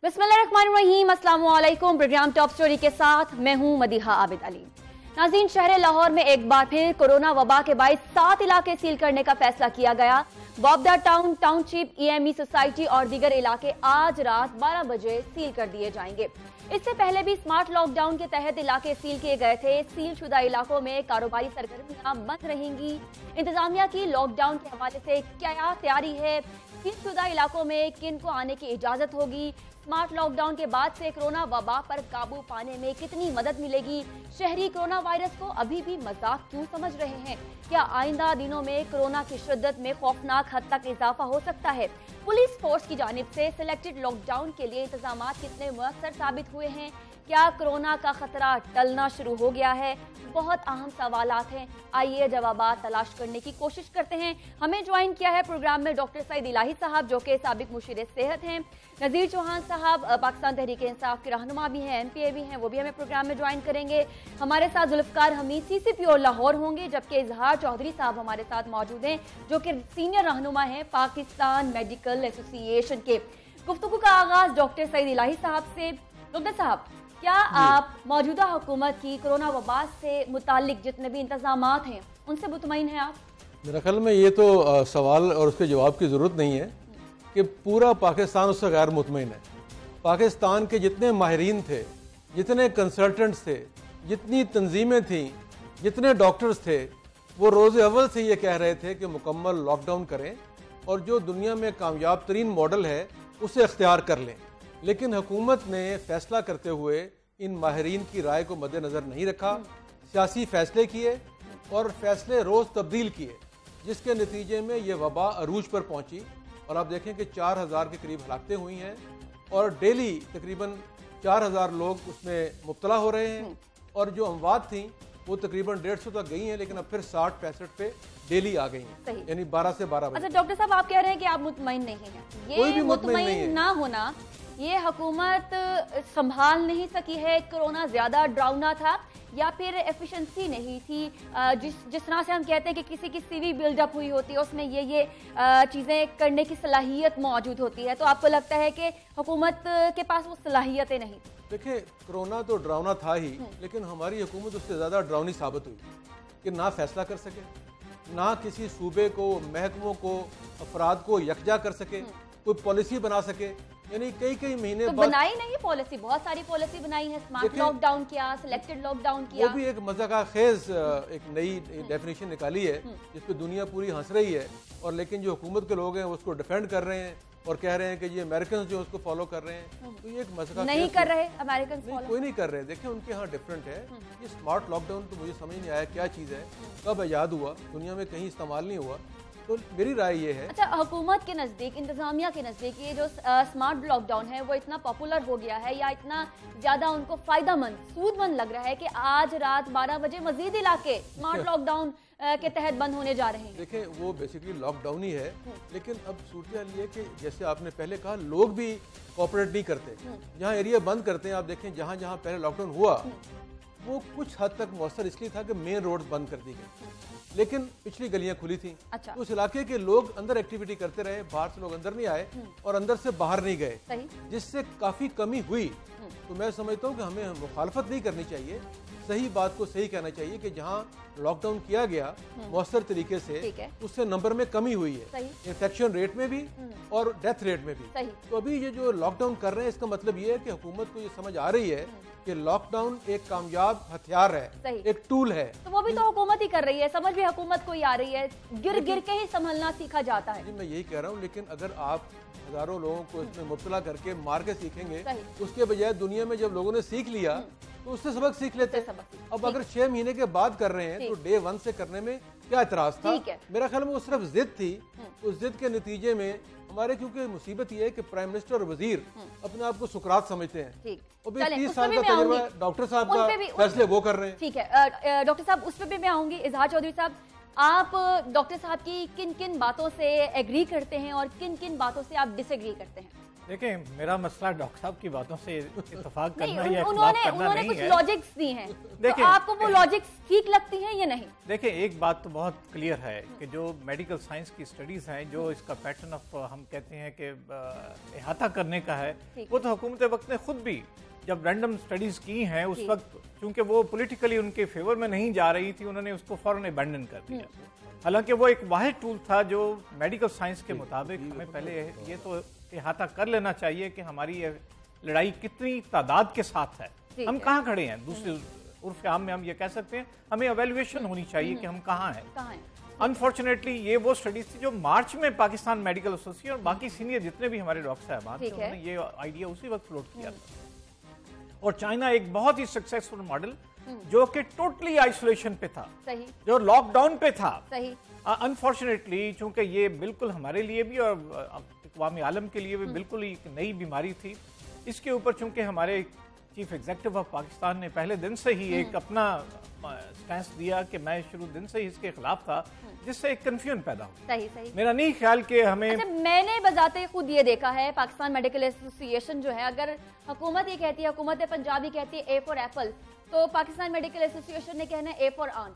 बिस्मिल्लाहिर्रहमानिर्रहीम, अस्सलाम वालेकुम। प्रोग्राम टॉप स्टोरी के साथ मैं हूं मदीहा आबिद अली। नाज़रीन, शहर लाहौर में एक बार फिर कोरोना वबा के बायस 7 इलाके सील करने का फैसला किया गया। बॉबदा टाउन, टाउनशिप, EME सोसाइटी और दीगर इलाके आज रात 12 बजे सील कर दिए जाएंगे। इससे पहले भी स्मार्ट लॉकडाउन के तहत इलाके सील किए गए थे। सील शुदा इलाकों में कारोबारी सरगर्मियां बंद रहेंगी। इंतजामिया की लॉकडाउन के हवाले से क्या तैयारी है? सील शुदा इलाकों में किन को आने की इजाजत होगी? स्मार्ट लॉकडाउन के बाद से कोरोना वबा पर काबू पाने में कितनी मदद मिलेगी? शहरी कोरोना वायरस को अभी भी मजाक क्यों समझ रहे हैं? क्या आइंदा दिनों में कोरोना की शिद्दत में खौफनाक हद तक इजाफा हो सकता है? पुलिस फोर्स की जानिब से सिलेक्टेड लॉकडाउन के लिए इंतजाम कितने मुअस्सर साबित हुए हैं? क्या कोरोना का खतरा टलना शुरू हो गया है? बहुत अहम सवालात हैं। आइए जवाबात तलाश करने की कोशिश करते हैं। हमें ज्वाइन किया है प्रोग्राम में डॉक्टर सईद इलाही साहब, जो कि साबिक मुशीर सेहत हैं। नज़ीर चौहान साहब पाकिस्तान तहरीक इंसाफ के रहनुमा भी हैं, MPA भी हैं, वो भी हमें प्रोग्राम में ज्वाइन करेंगे। हमारे साथ जुल्फकार हमीद CCP और लाहौर होंगे, जबकि इजहार चौधरी साहब हमारे साथ मौजूद हैं, जो कि सीनियर रहनुमा हैं पाकिस्तान मेडिकल एसोसिएशन के। गुफ्तगू का आगाज डॉक्टर सईद इलाही साहब से। डॉक्टर साहब, क्या आप मौजूदा हुकूमत की कोरोना वबा से मुतालिक जितने भी इंतजामात हैं उनसे मुतमईन हैं आप? मेरे ख्याल में ये तो सवाल और उसके जवाब की ज़रूरत नहीं है कि पूरा पाकिस्तान उससे गैर मुतमईन है। पाकिस्तान के जितने माहिरीन थे, जितने कंसल्टेंट्स थे, जितनी तंजीमें थीं, जितने डॉक्टर्स थे, वो रोज़ अव्वल से ये कह रहे थे कि मुकम्मल लॉकडाउन करें और जो दुनिया में कामयाब तरीन मॉडल है उसे इख्तियार कर लें। लेकिन हुकूमत ने फैसला करते हुए इन माहिरीन की राय को मद्देनज़र नहीं रखा, सियासी फैसले किए और फैसले रोज़ तब्दील किए, जिसके नतीजे में ये वबा अरूज पर पहुंची। और आप देखें कि 4000 के करीब हलाकतें हुई हैं और डेली तकरीबन 4000 लोग उसमें मुब्तला हो रहे हैं। और जो अमवात थी वो तकरीबन 150 तक गई हैं, लेकिन अब फिर 60-65 पे डेली आ गई हैं, यानी 12 से 12 बजे। अच्छा डॉक्टर साहब, आप कह रहे हैं कि आप मुतमईन नहीं हैं। ये मुतमईन ना होना, ये हुकूमत संभाल नहीं सकी है? कोरोना ज्यादा डरावना था या फिर एफिशिएंसी नहीं थी? जिस तरह से हम कहते हैं कि किसी की CV बिल्डअप हुई होती है, उसमें ये चीजें करने की सलाहियत मौजूद होती है, तो आपको लगता है कि हुकूमत के पास वो सलाहियतें नहीं? देखिए, कोरोना तो डरावना था ही, लेकिन हमारी हुकूमत उससे ज़्यादा डरावनी साबित हुई कि ना फैसला कर सके, ना किसी सूबे को, महकमों को, अफराद को यकजा कर सके, कोई पॉलिसी बना सके। यानी कई महीने तो बनाई नहीं पॉलिसी, बहुत सारी पॉलिसी बनाई है। स्मार्ट लॉकडाउन किया, सिलेक्टेड लॉकडाउन किया, वो भी एक मज़ाक़ खेज एक नई डेफिनेशन निकाली है जिस पे दुनिया पूरी हंस रही है। और लेकिन जो हुकूमत के लोग हैं उसको डिफेंड कर रहे हैं और कह रहे हैं कि ये अमेरिकन जो उसको फॉलो कर रहे हैं। तो ये एक मज़ाक़ नहीं कर रहे अमेरिकन, कोई नहीं कर रहे। देखिए, उनके यहाँ डिफरेंट है। ये स्मार्ट लॉकडाउन तो मुझे समझ नहीं आया क्या चीज़ है, कब ईजाद हुआ, दुनिया में कहीं इस्तेमाल नहीं हुआ। तो मेरी राय ये है। अच्छा, हुकूमत के नज़दीक, इंतजामिया के नज़दीक ये जो स्मार्ट लॉकडाउन है वो इतना पॉपुलर हो गया है या इतना ज़्यादा उनको फ़ायदेमंद, सूदमंद लग रहा है कि आज रात 12 बजे मजीद इलाके स्मार्ट लॉकडाउन के तहत बंद होने जा रहे हैं? देखिए, वो बेसिकली लॉकडाउन ही है, लेकिन अब सूरत हाल ये है कि जैसे आपने पहले कहा, लोग भी कोऑपरेट नहीं करते। जहाँ एरिया बंद करते हैं, आप देखें जहाँ जहाँ पहले लॉकडाउन हुआ वो कुछ हद तक मौसर इसलिए था कि मेन रोड बंद कर दी गई, लेकिन पिछली गलियां खुली थी। अच्छा। उस इलाके के लोग अंदर एक्टिविटी करते रहे, बाहर से लोग अंदर नहीं आए और अंदर से बाहर नहीं गए, जिससे काफी कमी हुई। तो मैं समझता हूँ कि हमें मुखालफत नहीं करनी चाहिए, सही बात को सही कहना चाहिए कि जहाँ लॉकडाउन किया गया मौसर तरीके से, उससे नंबर में कमी हुई है, इन्फेक्शन रेट में भी और डेथ रेट में भी। तो अभी ये जो लॉकडाउन कर रहे हैं, इसका मतलब ये है कि हुकूमत को ये समझ आ रही है कि लॉकडाउन एक कामयाब हथियार है, एक टूल है। तो वो भी तो हुकूमत ही कर रही है, समझ भी हुकूमत को ही आ रही है। गिर के ही संभलना सीखा जाता है। जी, मैं यही कह रहा हूँ, लेकिन अगर आप हजारों लोगों को इसमें मुब्तला करके मार के सीखेंगे, उसके बजाय दुनिया में जब लोगों ने सीख लिया तो उससे सबक सीख लेते हैं। अब अगर 6 महीने के बाद कर रहे हैं तो डे 1 से करने में क्या एतराज था? मेरा ख्याल में वो सिर्फ जिद थी। उस जिद के नतीजे में हमारे, क्योंकि मुसीबत ये है कि प्राइम मिनिस्टर और वजीर अपने आप को सुकरात समझते हैं। और 30 साल का तजुर्बा है, डॉक्टर साहब का फैसले वो कर रहे हैं। ठीक है डॉक्टर साहब, उस पर भी मैं आऊंगी। इजहार चौधरी साहब, आप डॉक्टर साहब की किन किन बातों से एग्री करते हैं और किन किन बातों से आप डिसएग्री करते हैं? देखिए, मेरा मसला डॉक्टर साहब की बातों से इत्तेफाक करना या इख्तिलाफ उन्होंने करना नहीं कुछ है। लॉजिक्स दी हैं, देखिए, तो आपको वो लॉजिक्स ठीक लगती हैं या नहीं? देखिए, एक बात तो बहुत क्लियर है कि जो मेडिकल साइंस की स्टडीज हैं, जो इसका पैटर्न ऑफ हम कहते हैं कि इहाता करने का है, वो तो हुकूमत वक्त ने खुद भी जब रैंडम स्टडीज की हैं उस वक्त चूंकि वो पॉलिटिकली उनके फेवर में नहीं जा रही थी, उन्होंने उसको फौरन अबैंडन कर दिया। हालांकि वो एक वाहिद टूल था जो मेडिकल साइंस के मुताबिक हमें पहले ये तो इहाता कर लेना चाहिए कि हमारी ये लड़ाई कितनी तादाद के साथ है, हम कहाँ खड़े हैं। दूसरे उर्फ आम में हम ये कह सकते हैं हमें एवेल्युएशन होनी चाहिए कि हम कहाँ हैं। अनफॉर्चुनेटली ये वो स्टडीज थी जो मार्च में पाकिस्तान मेडिकल एसोसिएशन और बाकी सीनियर जितने भी हमारे डॉक्टर साहबान थे उन्होंने ये आइडिया उसी वक्त फ्लोट किया था। और चाइना एक बहुत ही सक्सेसफुल मॉडल जो कि टोटली आइसोलेशन पे था, सही, जो लॉकडाउन पे था, सही। अनफॉर्चुनेटली चूंकि ये बिल्कुल हमारे लिए भी और अक़वाम आलम के लिए भी बिल्कुल एक नई बीमारी थी, इसके ऊपर चूंकि हमारे चीफ एग्जीक्यूटिव ऑफ पाकिस्तान ने पहले दिन से ही एक अपना स्टैंस दिया कि मैं शुरू दिन से ही इसके खिलाफ था, जिससे एक कंफ्यूजन पैदा हो। सही सही। मेरा नहीं ख्याल कि हमें मैंने बजाते खुद ये देखा है, पाकिस्तान मेडिकल एसोसिएशन जो है, अगर हुकूमत ही कहती है, हुकूमत पंजाबी कहती है ए फॉर एप्पल, तो पाकिस्तान मेडिकल एसोसिएशन ने कहना है ए फॉर आंट।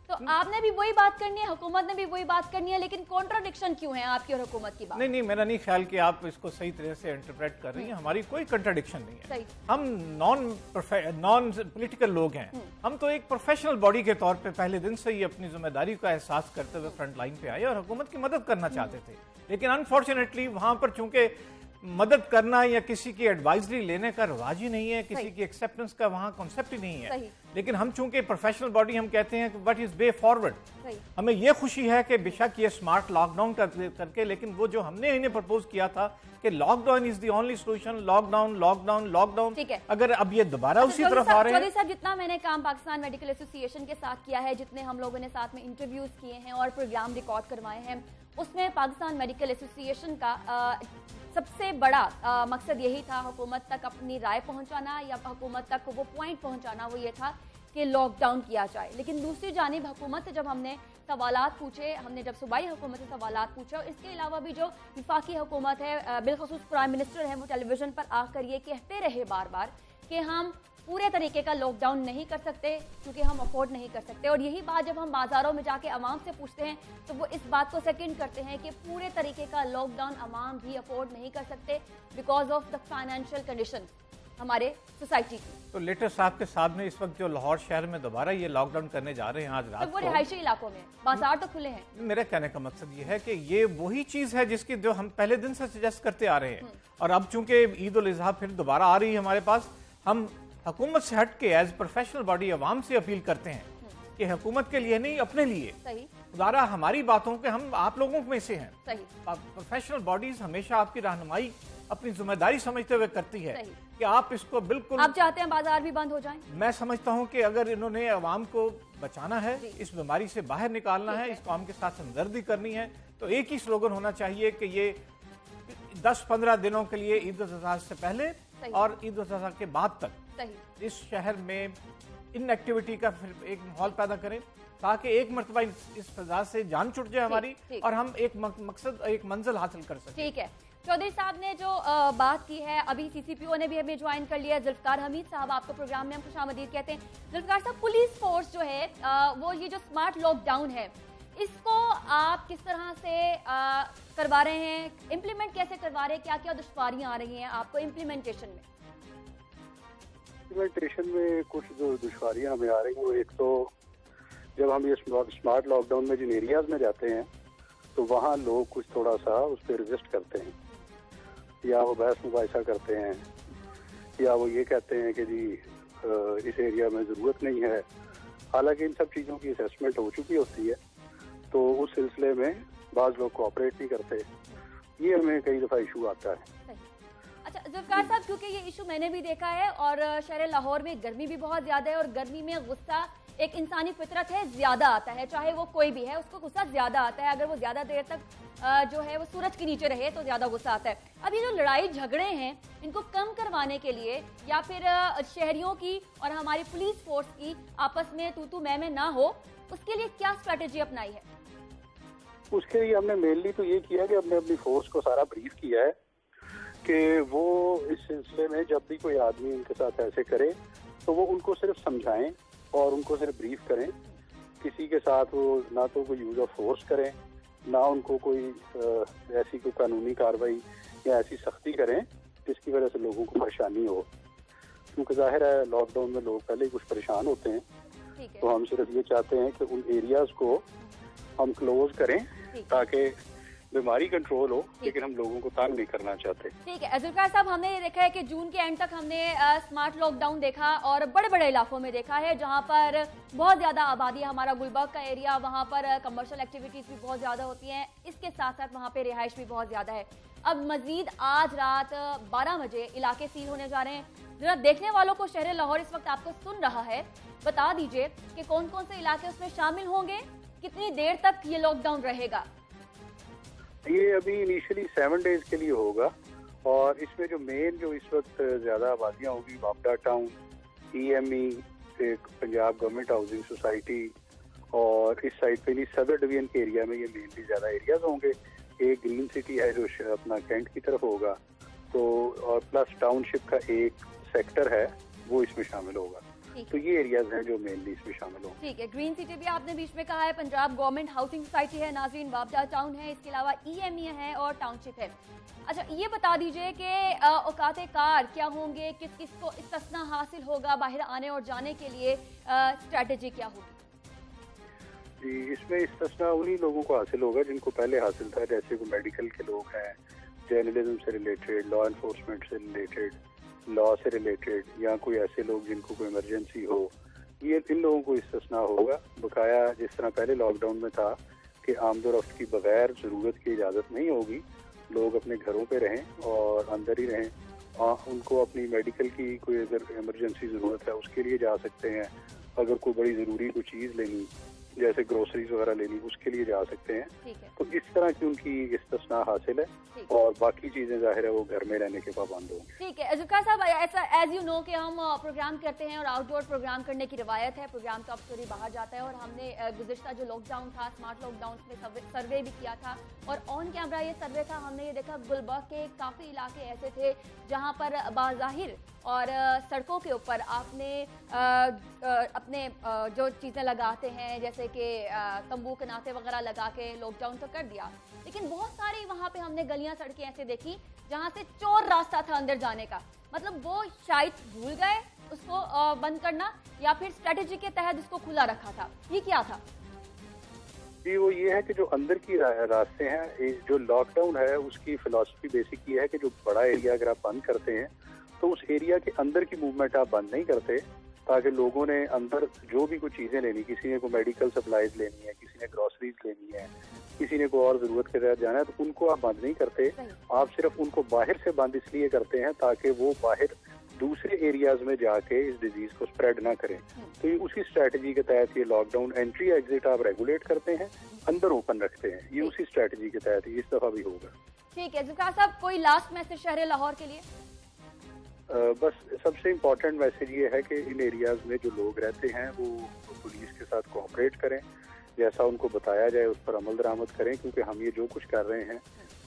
तो आपने भी वही बात करनी है, हुकूमत ने भी वही बात करनी है, लेकिन कॉन्ट्राडिक्शन क्यों है आपकी और हुकूमत की बात? नहीं, मेरा नहीं ख्याल कि आप इसको सही तरह से इंटरप्रेट कर रही हैं। हमारी कोई कंट्राडिक्शन नहीं है। हम नॉन पॉलिटिकल लोग हैं, हम तो एक प्रोफेशनल बॉडी के तौर पे पहले दिन से ही अपनी जिम्मेदारी का एहसास करते हुए फ्रंट लाइन पे आए और हुकूमत की मदद करना चाहते थे। लेकिन अनफॉर्चुनेटली वहां पर चूंकि मदद करना या किसी की एडवाइजरी लेने का रिवाज ही नहीं है, किसी की एक्सेप्टेंस का वहाँ कॉन्सेप्ट ही नहीं है। लेकिन हम चूंकि प्रोफेशनल बॉडी हम कहते हैं कि व्हाट इज वे फॉरवर्ड। हमें यह खुशी है कि बेशक ये स्मार्ट लॉकडाउन करके, लेकिन वो जो हमने इन्हें प्रपोज किया था कि lockdown is the only solution, lockdown lockdown lockdown, अगर अब ये दोबारा उसी तरफ आ रहे हैं। साहब, जितना मैंने काम पाकिस्तान मेडिकल एसोसिएशन के साथ किया है, जितने हम लोगों ने साथ में इंटरव्यूज किए हैं और प्रोग्राम रिकॉर्ड करवाए हैं, उसमें पाकिस्तान मेडिकल एसोसिएशन का सबसे बड़ा मकसद यही था हुकूमत तक अपनी राय पहुंचाना या हुकूमत तक वो पॉइंट पहुंचाना, वो ये था कि लॉकडाउन किया जाए। लेकिन दूसरी जानिब हुकूमत से जब हमने सवालात पूछे, हमने जब सूबाई हुकूमत से सवालात पूछे, और इसके अलावा भी जो विफाकी हुकूमत है, बिलखसूस प्राइम मिनिस्टर है, वो टेलीविजन पर आकर ये कहते रहे बार बार कि हम पूरे तरीके का लॉकडाउन नहीं कर सकते क्योंकि हम अफोर्ड नहीं कर सकते। और यही बात जब हम बाजारों में जाके अवाम से पूछते हैं तो वो इस बात को सेकंड करते हैं कि पूरे तरीके का लॉकडाउन अवाम भी अफोर्ड नहीं कर सकते because of the financial condition हमारे सोसाइटी की। तो लेटर साहब के साथ में इस वक्त जो लाहौर शहर में दोबारा ये लॉकडाउन करने जा रहे हैं आज रात को, वो रिहायशी इलाकों में बाजार तो खुले हैं। मेरे कहने का मकसद ये है कि ये वही चीज है जिसकी जो हम पहले दिन से सजेस्ट करते आ रहे हैं, और अब चूंकि ईद उल अजहा फिर दोबारा आ रही है हमारे पास, हम हुकूमत से हट के एज प्रोफेशनल बॉडी अवाम से अपील करते हैं कि हुकूमत के लिए नहीं, अपने लिए दोबारा हमारी बातों के हम आप लोगों में से हैं। प्रोफेशनल बॉडीज हमेशा आपकी रहनुमाई अपनी जिम्मेदारी समझते हुए करती है कि आप इसको बिल्कुल, आप चाहते हैं बाजार भी बंद हो जाएं? मैं समझता हूं कि अगर इन्होंने अवाम को बचाना है, इस बीमारी से बाहर निकालना है, इस कौम के साथ हमदर्दी करनी है, तो एक ही स्लोगन होना चाहिए कि ये 10-15 दिनों के लिए ईद उल अजहा से पहले और ईद उल अजहा के बाद तक इस शहर में इनएक्टिविटी का फिर एक माहौल पैदा करें ताकि एक मरतबा इस फजा से जान छुट जाए हमारी और हम एक मकसद, एक मंजिल हासिल कर सकें। ठीक है, चौधरी साहब ने जो बात की है, अभी सीसीपीओ ने भी हमें ज्वाइन कर लिया। जुल्फकार हमीद साहब, आपको प्रोग्राम में हम खुशामदीद कहते हैं। जुल्फकार साहब, पुलिस फोर्स जो है वो ये जो स्मार्ट लॉकडाउन है इसको आप किस तरह से करवा रहे हैं, इम्प्लीमेंट कैसे करवा रहे हैं, क्या क्या दुश्वारियां आ रही हैं आपको इम्प्लीमेंटेशन में? इम्प्लीमेंटेशन में कुछ जो दुश्वारियां हमें आ रही हैं, वो एक तो जब हम ये स्मार्ट लॉकडाउन में जिन एरियाज में जाते हैं तो वहाँ लोग कुछ थोड़ा सा उस पर रजिस्ट करते हैं, या वो बहस मुबाहिसा करते हैं, या वो ये कहते हैं कि जी इस एरिया में ज़रूरत नहीं है। हालांकि इन सब चीज़ों की असेसमेंट हो चुकी होती है, तो उस सिलसिले में बाज़ लोग कोऑपरेट नहीं करते, ये हमें कई दफ़ा इशू आता है। अच्छा जुल्फकार साहब, क्योंकि ये इशू मैंने भी देखा है और शहर लाहौर में गर्मी भी बहुत ज्यादा है और गर्मी में गुस्सा एक इंसानी फितरत है, ज्यादा आता है, चाहे वो कोई भी है उसको गुस्सा ज्यादा आता है। अगर वो ज्यादा देर तक जो है वो सूरज के नीचे रहे तो ज्यादा गुस्सा आता है। अब ये जो लड़ाई झगड़े हैं इनको कम करवाने के लिए या फिर शहरियों की और हमारी पुलिस फोर्स की आपस में तू मैं ना हो, उसके लिए क्या स्ट्रेटेजी अपनाई है? उसके लिए हमने मेनली तो ये किया कि हमने अपनी फोर्स को सारा ब्रीफ किया है कि वो इस सिलसिले में जब भी कोई आदमी उनके साथ ऐसे करे तो वो उनको सिर्फ समझाएं और उनको सिर्फ ब्रीफ करें। किसी के साथ वो ना तो कोई यूज़ ऑफ फोर्स करें, ना उनको कोई ऐसी कोई कानूनी कार्रवाई या ऐसी सख्ती करें जिसकी वजह से लोगों को परेशानी हो। क्योंकि जाहिर है लॉकडाउन में लोग पहले ही कुछ परेशान होते हैं, तो हम सिर्फ ये चाहते हैं कि उन एरियाज को हम क्लोज करें ताकि बीमारी कंट्रोल हो, लेकिन हम लोगों को तंग नहीं करना चाहते। ठीक है जुल्फिकार साहब, हमने ये देखा है कि जून के एंड तक हमने स्मार्ट लॉकडाउन देखा और बड़े बड़े इलाकों में देखा है जहां पर बहुत ज्यादा आबादी है। हमारा गुलबर्ग का एरिया, वहां पर कमर्शियल एक्टिविटीज भी बहुत ज्यादा होती हैं, इसके साथ साथ वहां पे रिहाइश भी बहुत ज्यादा है। अब मजीद आज रात 12 बजे इलाके सील होने जा रहे हैं। जरा देखने वालों को शहर लाहौर इस वक्त आपको सुन रहा है, बता दीजिए कि कौन कौन से इलाके उसमें शामिल होंगे, कितनी देर तक ये लॉकडाउन रहेगा? ये अभी इनिशियली 7 डेज के लिए होगा और इसमें जो मेन जो इस वक्त ज्यादा आबादियां होंगी वापडा टाउन, EME, एक पंजाब गवर्नमेंट हाउसिंग सोसाइटी और इस साइड पे सदर डिवीजन के एरिया में ये मेनली ज्यादा एरियाज होंगे। एक ग्रीन सिटी है जो अपना कैंट की तरफ होगा, तो और प्लस टाउनशिप का एक सेक्टर है वो इसमें शामिल होगा। तो ये एरियाज हैं जो मेनली इसमें शामिल होंगे। ठीक है, ग्रीन सिटी भी आपने बीच में कहा है, पंजाब गवर्नमेंट हाउसिंग सोसाइटी है, नाज़रीन वापडा टाउन है, इसके अलावा EME है और टाउनशिप है। अच्छा, ये बता दीजिए कि औकात कार क्या होंगे, किस किस को इस्तिस्ना हासिल होगा, बाहर आने और जाने के लिए स्ट्रेटेजी क्या होगी? जी, इसमें इस्तिस्ना उन्हीं लोगों को हासिल होगा जिनको पहले हासिल था, जैसे कोई मेडिकल के लोग हैं, जर्नलिज्म से रिलेटेड, लॉ एनफोर्समेंट से रिलेटेड, लॉ से रिलेटेड, या कोई ऐसे लोग जिनको कोई इमरजेंसी हो, ये इन लोगों को इस्तिस्ना होगा। बकाया जिस तरह पहले लॉकडाउन में था कि आमदोरफ्त की बगैर ज़रूरत की इजाज़त नहीं होगी, लोग अपने घरों पे रहें और अंदर ही रहें। उनको अपनी मेडिकल की कोई अगर इमरजेंसी ज़रूरत है उसके लिए जा सकते हैं। अगर कोई बड़ी ज़रूरी कोई चीज़ लेनी, जैसे ग्रोसरीज वगैरह लेनी, उसके लिए जा सकते हैं। तो इस तरह की उनकी इस्तिस्ना हासिल है और बाकी चीजें जाहिर है वो घर में रहने के पाबंद होंगे। ठीक है जुल्फिकार साहब, ऐसा एज यू नो कि हम प्रोग्राम करते हैं और आउटडोर प्रोग्राम करने की रिवायत है। प्रोग्राम टॉप स्टोरी बाहर जाता है और हमने गुज़िश्ता जो लॉकडाउन था, स्मार्ट लॉकडाउन में सर्वे भी किया था और ऑन कैमरा ये सर्वे था। हमने ये देखा गुलबर्ग के काफ़ी इलाके ऐसे थे जहाँ पर बाज़ाहिर और सड़कों के ऊपर आपने अपने जो चीज़ें लगाते हैं, जैसे कि तंबू के नाते वगैरह लगा के लॉकडाउन तो कर दिया, लेकिन बहुत सारी वहाँ पे हमने गलियां सड़कें ऐसे देखी जहाँ से चोर रास्ता था अंदर जाने का। मतलब वो शायद भूल गए उसको बंद करना या फिर स्ट्रेटेजी के तहत उसको खुला रखा था, ये क्या था? जी, वो ये है कि जो अंदर की रास्ते हैं, जो लॉकडाउन है उसकी फिलॉसफी बेसिक ये है कि जो बड़ा एरिया अगर आप बंद करते हैं तो उस एरिया के अंदर की मूवमेंट आप बंद नहीं करते, ताकि लोगों ने अंदर जो भी कुछ चीज़ें लेनी, किसी ने कोई मेडिकल सप्लाईज लेनी है, किसी ने ग्रोसरीज लेनी है, किसी ने कोई और ज़रूरत के तहत जाना है, तो उनको आप बंद नहीं करते। आप सिर्फ उनको बाहर से बंद इसलिए करते हैं ताकि वो बाहर दूसरे एरियाज में जाके इस डिजीज को स्प्रेड ना करें। तो ये उसी स्ट्रेटजी के तहत ये लॉकडाउन एंट्री एग्जिट आप रेगुलेट करते हैं, अंदर ओपन रखते हैं। ये उसी स्ट्रेटजी के तहत इस दफा भी होगा। ठीक है जुल्फिकार साहब, कोई लास्ट मैसेज शहर लाहौर के लिए? बस सबसे इम्पोर्टेंट मैसेज ये है कि इन एरियाज में जो लोग रहते हैं वो पुलिस के साथ कोऑपरेट करें, जैसा उनको बताया जाए उस पर अमल दरामद करें, क्योंकि हम ये जो कुछ कर रहे हैं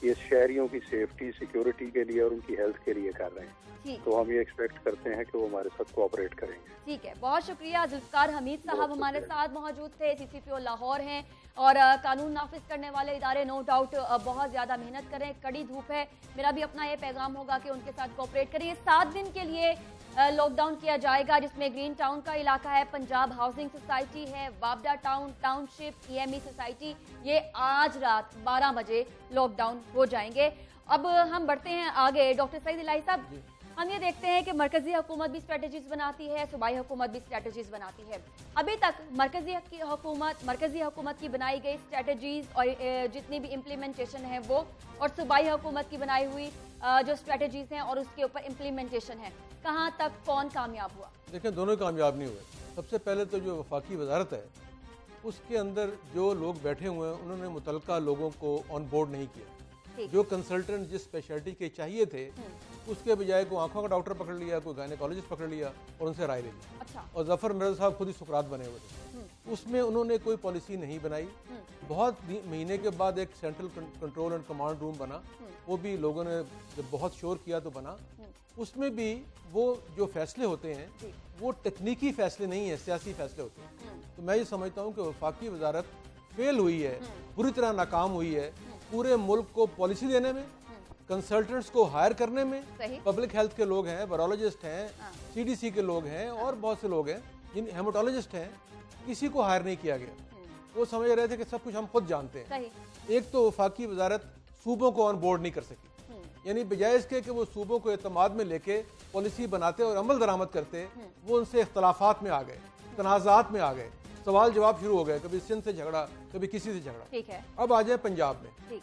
ये शहरियों की सेफ्टी, सिक्योरिटी के लिए और उनकी हेल्थ के लिए कर रहे हैं। तो हम ये एक्सपेक्ट करते हैं कि वो हमारे साथ कोऑपरेट करेंगे। ठीक है, बहुत शुक्रिया। जुल्फिकार हमीद साहब हमारे साथ मौजूद थे, CCPO लाहौर हैं और कानून नाफिज करने वाले इदारे नो डाउट बहुत ज्यादा मेहनत करें, कड़ी धूप है। मेरा भी अपना ये पैगाम होगा कि उनके साथ कोऑपरेट करिए। 7 दिन के लिए लॉकडाउन किया जाएगा, जिसमें ग्रीन टाउन का इलाका है, पंजाब हाउसिंग सोसाइटी है, वापडा टाउन, टाउनशिप, EME सोसाइटी, ये आज रात 12 बजे लॉकडाउन हो जाएंगे। अब हम बढ़ते हैं आगे। डॉक्टर सईद इलाही साहब, हम ये देखते हैं कि मरकजी हुकूमत भी स्ट्रेटजीज बनाती है, सूबाई हुकूमत भी स्ट्रेटजीज बनाती है। अभी तक मरकजी हुकूमत की बनाई गई स्ट्रेटजीज और जितनी भी इम्प्लीमेंटेशन है वो, और सूबाई हुकूमत की बनाई हुई जो स्ट्रेटजीज हैं और उसके ऊपर इम्प्लीमेंटेशन है, कहाँ तक कौन कामयाब हुआ? देखिए, दोनों कामयाब नहीं हुए। सबसे पहले तो जो वफाकी वजारत है उसके अंदर जो लोग बैठे हुए हैं उन्होंने मुतलका लोगों को ऑन बोर्ड नहीं किया। जो कंसल्टेंट जिस स्पेशलिटी के चाहिए थे उसके बजाय कोई आंखों का डॉक्टर पकड़ लिया, कोई गायनेकोलॉजिस्ट पकड़ लिया और उनसे राय ले ली। अच्छा। और जफर मिर्जा साहब खुद ही सुकरात बने हुए थे। उसमें उन्होंने कोई पॉलिसी नहीं बनाई। बहुत महीने के बाद एक central control and command room बना, वो भी लोगों ने जब बहुत शोर किया तो बना। उसमें भी वो जो फैसले होते हैं वो तकनीकी फैसले नहीं है, सियासी फैसले होते हैं। तो मैं ये समझता हूँ कि वफाकी वजारत फेल हुई है, बुरी तरह नाकाम हुई है पूरे मुल्क को पॉलिसी देने में, कंसल्टेंट्स को हायर करने में। पब्लिक हेल्थ के लोग हैं, वायरोलॉजिस्ट हैं, CDC के लोग हैं और बहुत से लोग हैं, जिन हेमाटोलॉजिस्ट हैं, किसी को हायर नहीं किया गया। वो समझ रहे थे कि सब कुछ हम खुद जानते हैं। एक तो वफाकी वजारत सूबों को ऑन बोर्ड नहीं कर सकी, यानी बजाय इसके कि वो सूबों को एतमाद में लेके पॉलिसी बनाते और अमल दरामद करते, वो उनसे इख्तलाफात में आ गए, तनाज़ात में आ गए, सवाल जवाब शुरू हो गए, कभी सिंध से झगड़ा, कभी किसी से झगड़ा। ठीक है। अब आ जाए पंजाब में।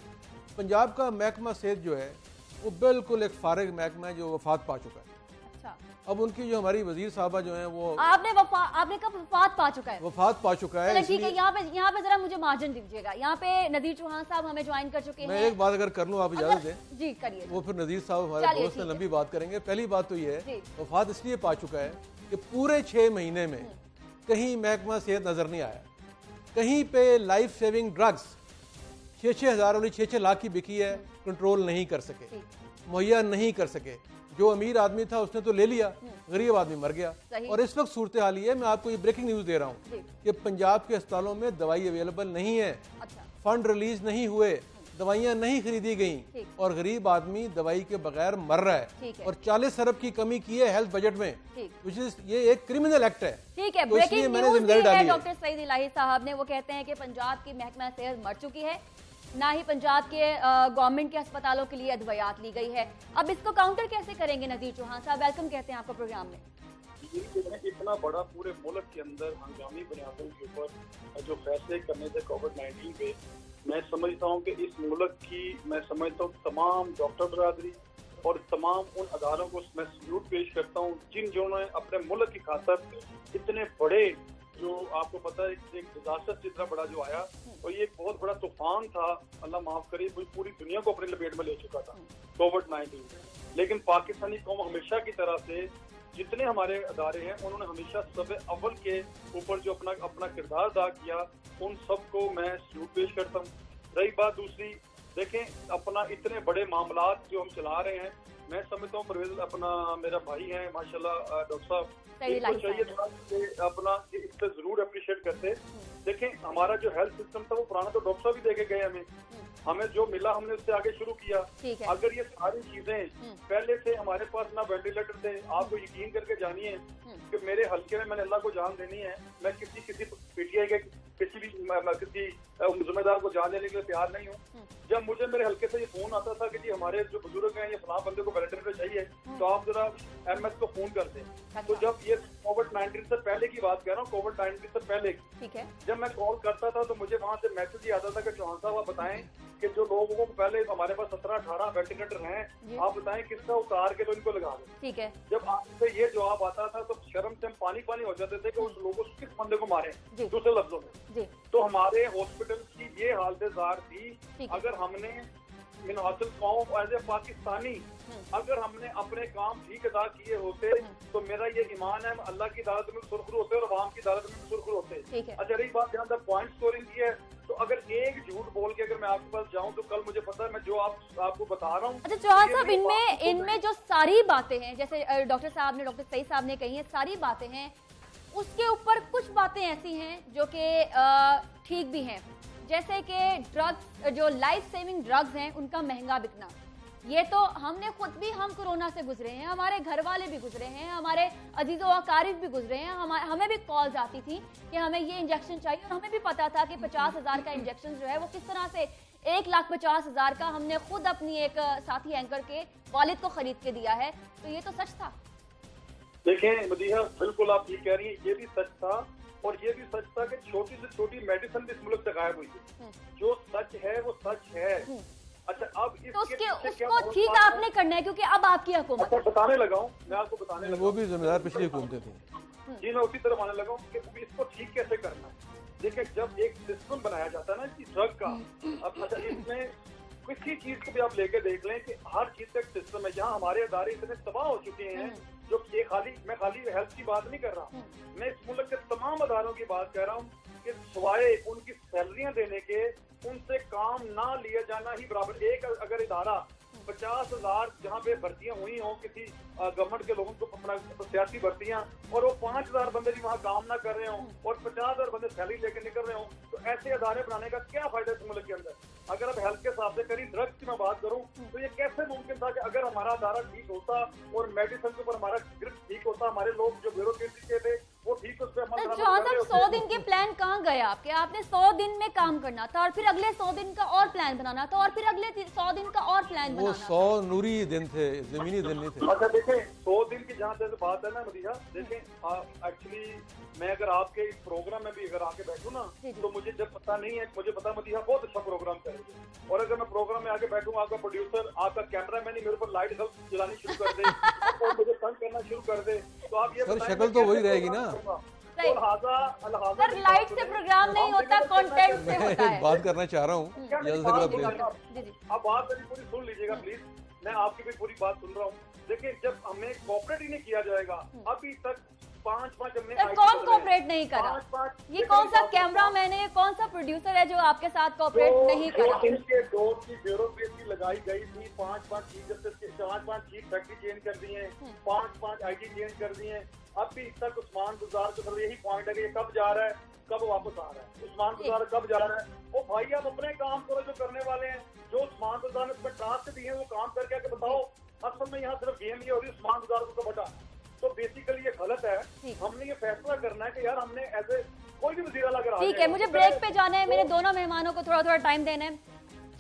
पंजाब का महकमा सेहत जो है वो बिल्कुल एक फारिग महकमा है जो वफात पा चुका है। अच्छा। अब उनकी जो हमारी वजीर साहबा जो है वो आपने कब वफात पा चुका है? वफात पा चुका है। ठीक है, यहाँ पे जरा मुझे मार्जिन दीजिएगा। यहाँ पे नज़ीर चौहान साहब हमें ज्वाइन कर चुके हैं। मैं एक बात अगर कर लूँ, आप इजाजत दें जी करिए। वो फिर नज़ीर साहब हमारे दोस्त हैं, लंबी बात करेंगे। पहली बात तो ये है वफात इसलिए पा चुका है कि पूरे 6 महीने में कहीं महकमा सेहत नजर नहीं आया, कहीं पे लाइफ सेविंग ड्रग्स 6-6 हज़ार वाली 6-6 लाख की बिकी है, कंट्रोल नहीं कर सके, मुहैया नहीं कर सके। जो अमीर आदमी था उसने तो ले लिया, गरीब आदमी मर गया। और इस वक्त सूरत हाल ये है, मैं आपको ये ब्रेकिंग न्यूज दे रहा हूँ कि पंजाब के अस्पतालों में दवाई अवेलेबल नहीं है। अच्छा। फंड रिलीज नहीं हुए, दवाइयाँ नहीं खरीदी गई और गरीब आदमी दवाई के बगैर मर रहा है। और 40 अरब की कमी की है हेल्थ बजट में, ये एक क्रिमिनल एक्ट है। ठीक है, तो ब्रेकिंग न्यूज है डॉक्टर सईद इलाही साहब ने, वो कहते हैं कि पंजाब की महकमा सेहत मर चुकी है, ना ही पंजाब के गवर्नमेंट के अस्पतालों के लिए अदवियात ली गई है। अब इसको काउंटर कैसे करेंगे नज़ीर चौहान साहब? वेलकम कहते हैं आपको प्रोग्राम में। इतना बड़ा पूरे मुल्क के अंदर हंगामी बुनियादों के ऊपर जो फैसले करने थे कोविड-19 पे, मैं समझता हूँ कि इस मुल्क की, मैं समझता हूँ तमाम डॉक्टर बरादरी और तमाम उन अदारों को मैं सल्यूट पेश करता हूँ जिन्होंने अपने मुल्क की खातर इतने बड़े, जो आपको पता है एक डिजास्टर जितना बड़ा जो आया, और ये एक बहुत बड़ा तूफान था, अल्लाह माफ करे, पूरी दुनिया को अपने लपेट में ले चुका था कोविड-19। लेकिन पाकिस्तानी कौम हमेशा की तरह से जितने हमारे अदारे हैं उन्होंने हमेशा सब अव्वल के ऊपर जो अपना किरदार अदा किया, उन सबको मैं सल्यूट पेश करता हूँ। रही बात दूसरी, देखें अपना इतने बड़े मामलात जो हम चला रहे हैं, मैं समझता हूँ परवेज अपना मेरा भाई है माशाल्लाह डॉक्टर साहब, इनको चाहिए था अपना इस पर जरूर अप्रिशिएट करते। देखें हमारा जो हेल्थ सिस्टम था वो पुराना, तो डॉक्टर साहब भी देके गए, हमें जो मिला हमने उससे आगे शुरू किया। अगर ये सारी चीजें पहले से हमारे पास ना वेंटिलेटर थे, आपको यकीन करके जानिए कि मेरे हल्के में मैंने अल्लाह को जान देनी है, मैं किसी पीटीआई के किसी भी जिम्मेदार को जान देने के लिए तैयार नहीं हूँ। जब मुझे मेरे हल्के से ये फोन आता था कि जी हमारे जो बुजुर्ग हैं ये फलां बंदे को वेंटिलेटर चाहिए, तो आप जरा MS को फोन कर दें। तो जब ये कोविड-19 से पहले की बात कर रहा हूँ, कोविड-19 से पहले जब मैं कॉल करता था तो मुझे वहाँ से मैसेज ही आता था कि चौहान साहब आप बताएं कि जो लोगों को पहले हमारे पास 17-18 वेंटिलेटर हैं, आप बताएं किसका उतार के तो इनको लगा दें। ठीक है। जब आपसे ये जवाब आता था तो शर्म से हम पानी हो जाते थे कि उस लोगों को किस बंदे को मारे, दूसरे लफ्जों में। तो हमारे हॉस्पिटल की ये हालत थी, अगर हमने हासिल कौम एज ए पाकिस्तानी अगर हमने अपने काम ठीक अदा किए होते तो मेरा ये ईमान है अल्लाह की अदालत में सुरखरू होते और अवाम की अदालत में सुरखरू होते। अच्छा रही बात जहाँ तक पॉइंट स्कोरिंग की है, तो अगर एक झूठ बोल के अगर मैं आपके पास जाऊं तो कल मुझे पता है मैं जो आपको बता रहा हूँ। अच्छा चौहान साहब, इनमें जो सारी बातें हैं, जैसे डॉक्टर सईद साहब ने कही है, सारी बातें हैं, उसके ऊपर कुछ बातें ऐसी हैं जो कि ठीक भी हैं, जैसे कि ड्रग्स, जो लाइफ सेविंग ड्रग्स हैं उनका महंगा बिकना। ये तो हमने खुद भी, हम कोरोना से गुजरे हैं, हमारे घर वाले भी गुजरे हैं, हमारे अजीजो अकारिब भी गुजरे हैं, हमें भी कॉल्स आती थी कि हमें ये इंजेक्शन चाहिए, और हमें भी पता था कि 50,000 का इंजेक्शन जो है वो किस तरह से 1,50,000 का हमने खुद अपनी एक साथी एंकर के वालिद को खरीद के दिया है। तो ये तो सच था। देखें मदीहा, बिल्कुल आप ये कह रही है, ये भी सच था, और ये भी सच था कि छोटी से छोटी मेडिसिन भी इस मुल्क से गायब हुई है। जो सच है वो सच है। अच्छा अब तो उसको ठीक आपने करना है, क्योंकि अब आपकी हुकूमत। अच्छा बताने लगा हूँ, मैं आपको बताने लगा, वो भी जिम्मेदार पिछली हुकूमतें थी जी, मैं उसी तरफ आने लगा हूँ कि इसको ठीक कैसे करना है। देखिए जब एक सिस्टम बनाया जाता है ना इस ड्रग का, अब अच्छा इसमें किसी चीज को भी आप लेके देख लें कि हर चीज का एक सिस्टम है। यहाँ हमारे अदारे इतने तबाह हो चुके हैं, जो ये मैं खाली हेल्थ की बात नहीं कर रहा, मैं इस मुल्क के तमाम अदारों की बात कर रहा हूँ कि सवाए उनकी सैलरियां देने के उनसे काम ना लिया जाना ही बराबर। एक अगर इदारा 50,000 जहाँ पे भर्तियां हुई हों किसी गवर्नमेंट के लोगों को अपना सियासी भर्तियां, और वो 5,000 बंदे भी वहाँ काम ना कर रहे हों और 50,000 बंदे सैलरी लेके निकल रहे हों, तो ऐसे अदारे बनाने का क्या फायदा इस मुल्क के अंदर? अगर अब हेल्थ के हिसाब से करी, ड्रग्स की मैं बात करूं तो ये कैसे मुमकिन था कि अगर हमारा अदारा ठीक होता और मेडिसिन के ऊपर हमारा ग्रिप ठीक होता, हमारे लोग जो ब्यूरोक्रेसी के थे वो ठीक उस पर अमल तो जहाँ तक 100 दिन के प्लान कहाँ गए आपके? आपने 100 दिन में काम करना था और फिर अगले 100 दिन का और प्लान बनाना था और फिर अगले 100 दिन का और प्लान वो बनाना 100 नूरी दिन थे, जमीनी दिन नहीं थे। अच्छा देखें, 100 दिन की जहाँ तक बात है ना मदीहा, देखें एक्चुअली मैं अगर आपके इस प्रोग्राम में भी अगर आके बैठूं ना तो मुझे जब पता नहीं है, मुझे पता मदीहा बहुत अच्छा प्रोग्राम करेगी, और अगर मैं प्रोग्राम में आके बैठूं, आपका प्रोड्यूसर आपका कैमरा मैन ही मेरे ऊपर लाइट बल्ब जलानी शुरू कर दे और मुझे तंग करना शुरू कर दे, तो आप ये सर शक्ल तो वही रहेगी ना। सर लाइट से प्रोग्राम नहीं होता, कंटेंट से होता है। बात करना चाह रहा हूँ, जल्द से जल्द अब बात मेरी पूरी सुन लीजिएगा प्लीज, मैं आपकी भी पूरी बात सुन रहा हूँ। देखिए जब हमें कोऑपरेट ही नहीं किया जाएगा, अभी तक 5 हमने कौन कोऑपरेट नहीं करा? ये कौन सा कैमरा मैन है, कौन सा प्रोड्यूसर है जो आपके साथ कोऑपरेट नहीं करा? इनके दौर की ब्यूरोक्रेसी लगाई गई थी, 5 chief justice, 5 chief factory change कर दिए हैं, 5 आईटी चेंज कर दिए हैं। अभी तक उस्मान गुजार का यही पॉइंट है कि ये कब जा रहा है, कब वापस आ रहा है, उस्मान गुजार कब जा रहा है। ओ भाई आप अपने काम करो जो करने वाले हैं, जो उस्मान गुजार ने उसमें टास्क दिए हैं वो काम करके आके बताओ। असल में यहाँ सिर्फ गेम ये हो रही है उस्मान गुजार को बचा, तो बेसिकली ये गलत है। हमने ये फैसला करना है कि यार हमने ऐसे कोई भी वजीर आला अगर ठीक है, मुझे ब्रेक पे जाना है, मेरे दोनों मेहमानों को थोड़ा थोड़ा टाइम देना है।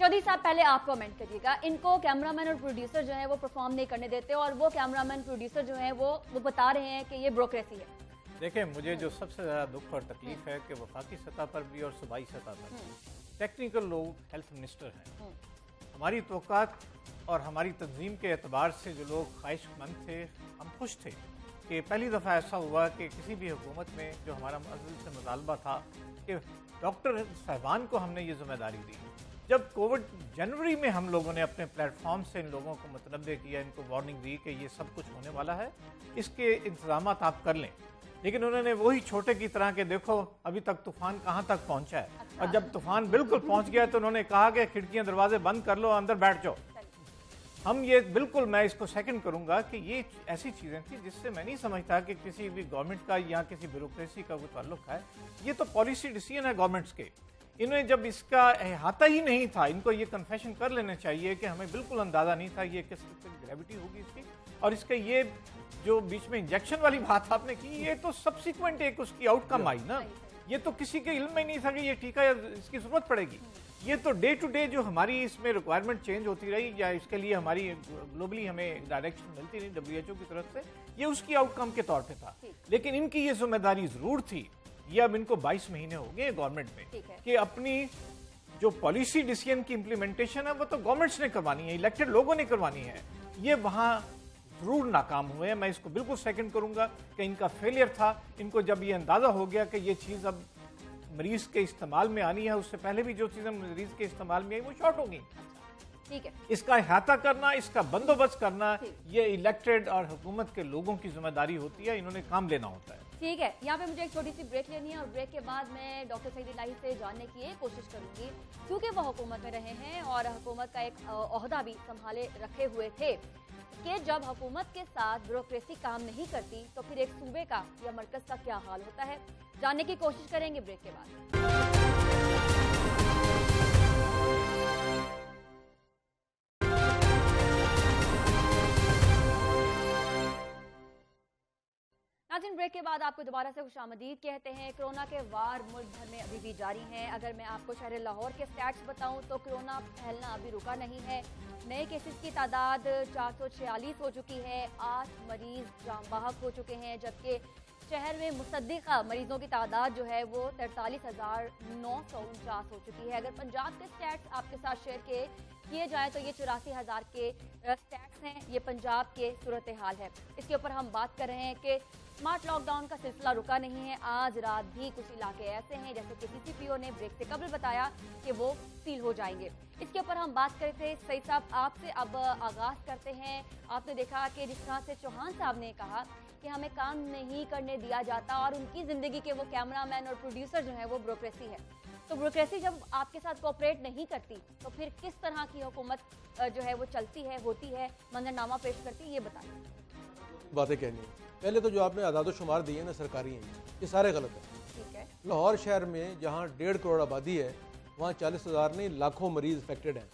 चौधरी साहब पहले आप कमेंट करिएगा, इनको कैमरामैन और प्रोड्यूसर जो है वो परफॉर्म नहीं करने देते और वो कैमरामैन प्रोड्यूसर जो है वो बता रहे हैं कि ये ब्यूरोक्रेसी है। देखिए मुझे जो सबसे ज़्यादा दुख और तकलीफ है कि वफाकी सतह पर भी और सूबाई सतह पर भी टेक्निकल लोग हेल्थ मिनिस्टर हैं। हमारी तवक्कात और हमारी तंजीम के एतबार से जो लोग ख्वाहिशमंद थे, हम खुश थे कि पहली दफ़ा ऐसा हुआ कि किसी भी हुकूमत में जो हमारा अज़ल से मुतालबा था कि डॉक्टर साहबान को हमने ये जिम्मेदारी दी। जब कोविड जनवरी में हम लोगों ने अपने प्लेटफॉर्म से इन लोगों को मुतनब्बे किया, इनको वार्निंग दी कि ये सब कुछ होने वाला है, इसके इंतजाम आप कर लें, लेकिन उन्होंने वही छोटे की तरह के देखो अभी तक तूफान कहाँ तक पहुँचा है। अच्छा। और जब तूफान बिल्कुल पहुँच गया तो उन्होंने कहा कि खिड़कियाँ दरवाजे बंद कर लो, अंदर बैठ जाओ। हम ये बिल्कुल, मैं इसको सेकंड करूंगा कि ये ऐसी चीज़ें थी जिससे मैं नहीं समझता कि किसी भी गवर्नमेंट का या किसी ब्यूरोक्रेसी का कोई ताल्लुक है। ये तो पॉलिसी डिसीजन है गवर्नमेंट्स के। इन्हें जब इसका अहाता ही नहीं था, इनको ये कन्फेशन कर लेना चाहिए कि हमें बिल्कुल अंदाज़ा नहीं था ये किस ग्रेविटी होगी इसकी, और इसका ये जो बीच में इंजेक्शन वाली बात आपने की, ये तो सब्सिक्वेंट एक उसकी आउटकम आई ना, ये तो किसी के इल्म में नहीं था कि ये टीका या इसकी जरूरत पड़ेगी। ये तो डे टू डे जो हमारी इसमें रिक्वायरमेंट चेंज होती रही या इसके लिए हमारी ग्लोबली हमें डायरेक्शन मिलती रही WHO की तरफ से, ये उसकी आउटकम के तौर पे था। लेकिन इनकी ये जिम्मेदारी जरूर थी, ये अब इनको 22 महीने हो गए गवर्नमेंट में कि अपनी जो पॉलिसी डिसीजन की इम्प्लीमेंटेशन है वो तो गवर्नमेंट्स ने करवानी है, इलेक्टेड लोगों ने करवानी है। ये वहाँ जरूर नाकाम हुए हैं, मैं इसको बिल्कुल सेकंड करूंगा कि इनका फेलियर था। इनको जब ये अंदाजा हो गया कि ये चीज़ अब मरीज के इस्तेमाल में आनी है, उससे पहले भी जो चीज़ें मरीज के इस्तेमाल में आई वो शॉर्ट होगी। ठीक है, इसका अहाता करना, इसका बंदोबस्त करना, ये इलेक्टेड और हुकूमत के लोगों की जिम्मेदारी होती है, इन्होंने काम लेना होता है। ठीक है, यहाँ पे मुझे एक छोटी सी ब्रेक लेनी है और ब्रेक के बाद मैं डॉक्टर सईद इलाही से जानने की कोशिश करूंगी, क्योंकि वो हुकूमत में रहे हैं और हुकूमत का एक ओहदा भी संभाले रखे हुए थे, कि जब हुकूमत के साथ ब्यूरोक्रेसी काम नहीं करती तो फिर एक सूबे का या मरकज का क्या हाल होता है। जानने की कोशिश करेंगे ब्रेक के बाद। नाज़रीन, ब्रेक के बाद आपको दोबारा से खुशामदीद कहते हैं। कोरोना के वार मुल्क भर में अभी भी जारी हैं। अगर मैं आपको शहर लाहौर के स्टैट्स बताऊं तो कोरोना फैलना अभी रुका नहीं है। नए केसेस की तादाद 446 हो चुकी है, 8 मरीज जाम बाहक हो चुके हैं, जबकि शहर में मुसद्दिक़ा मरीजों की तादाद जो है वो 43,949 हो चुकी है। अगर पंजाब के स्टैट्स आपके साथ शेयर किए किए जाए तो ये 84,000 के स्टैट्स हैं, ये पंजाब के सूरत हाल है। इसके ऊपर हम बात कर रहे हैं कि स्मार्ट लॉकडाउन का सिलसिला रुका नहीं है। आज रात भी कुछ इलाके ऐसे हैं जैसे कि सीसीपीओ ने ब्रेक से कबल बताया कि वो सील हो जाएंगे। इसके ऊपर हम बात करते थे। सईद साहब, आपसे अब आगाज करते हैं। आपने देखा कि जिस तरह से चौहान साहब ने कहा कि हमें काम नहीं करने दिया जाता और उनकी जिंदगी के वो कैमरामैन और प्रोड्यूसर जो है वो ब्यूरोक्रेसी है, तो ब्यूरोक्रेसी जब आपके साथ कोऑपरेट नहीं करती तो फिर किस तरह की हुकूमत जो है वो चलती है, होती है, मंजरनामा पेश करती है, ये बताइए। बातें कहनी है। पहले तो जो आपने आदादोशुमार दिए ना सरकारी हैं, ये सारे गलत हैं। ठीक है। लाहौर शहर में जहाँ 1.5 करोड़ आबादी है वहाँ 40,000 नहीं लाखों मरीज अफेक्टेड हैं।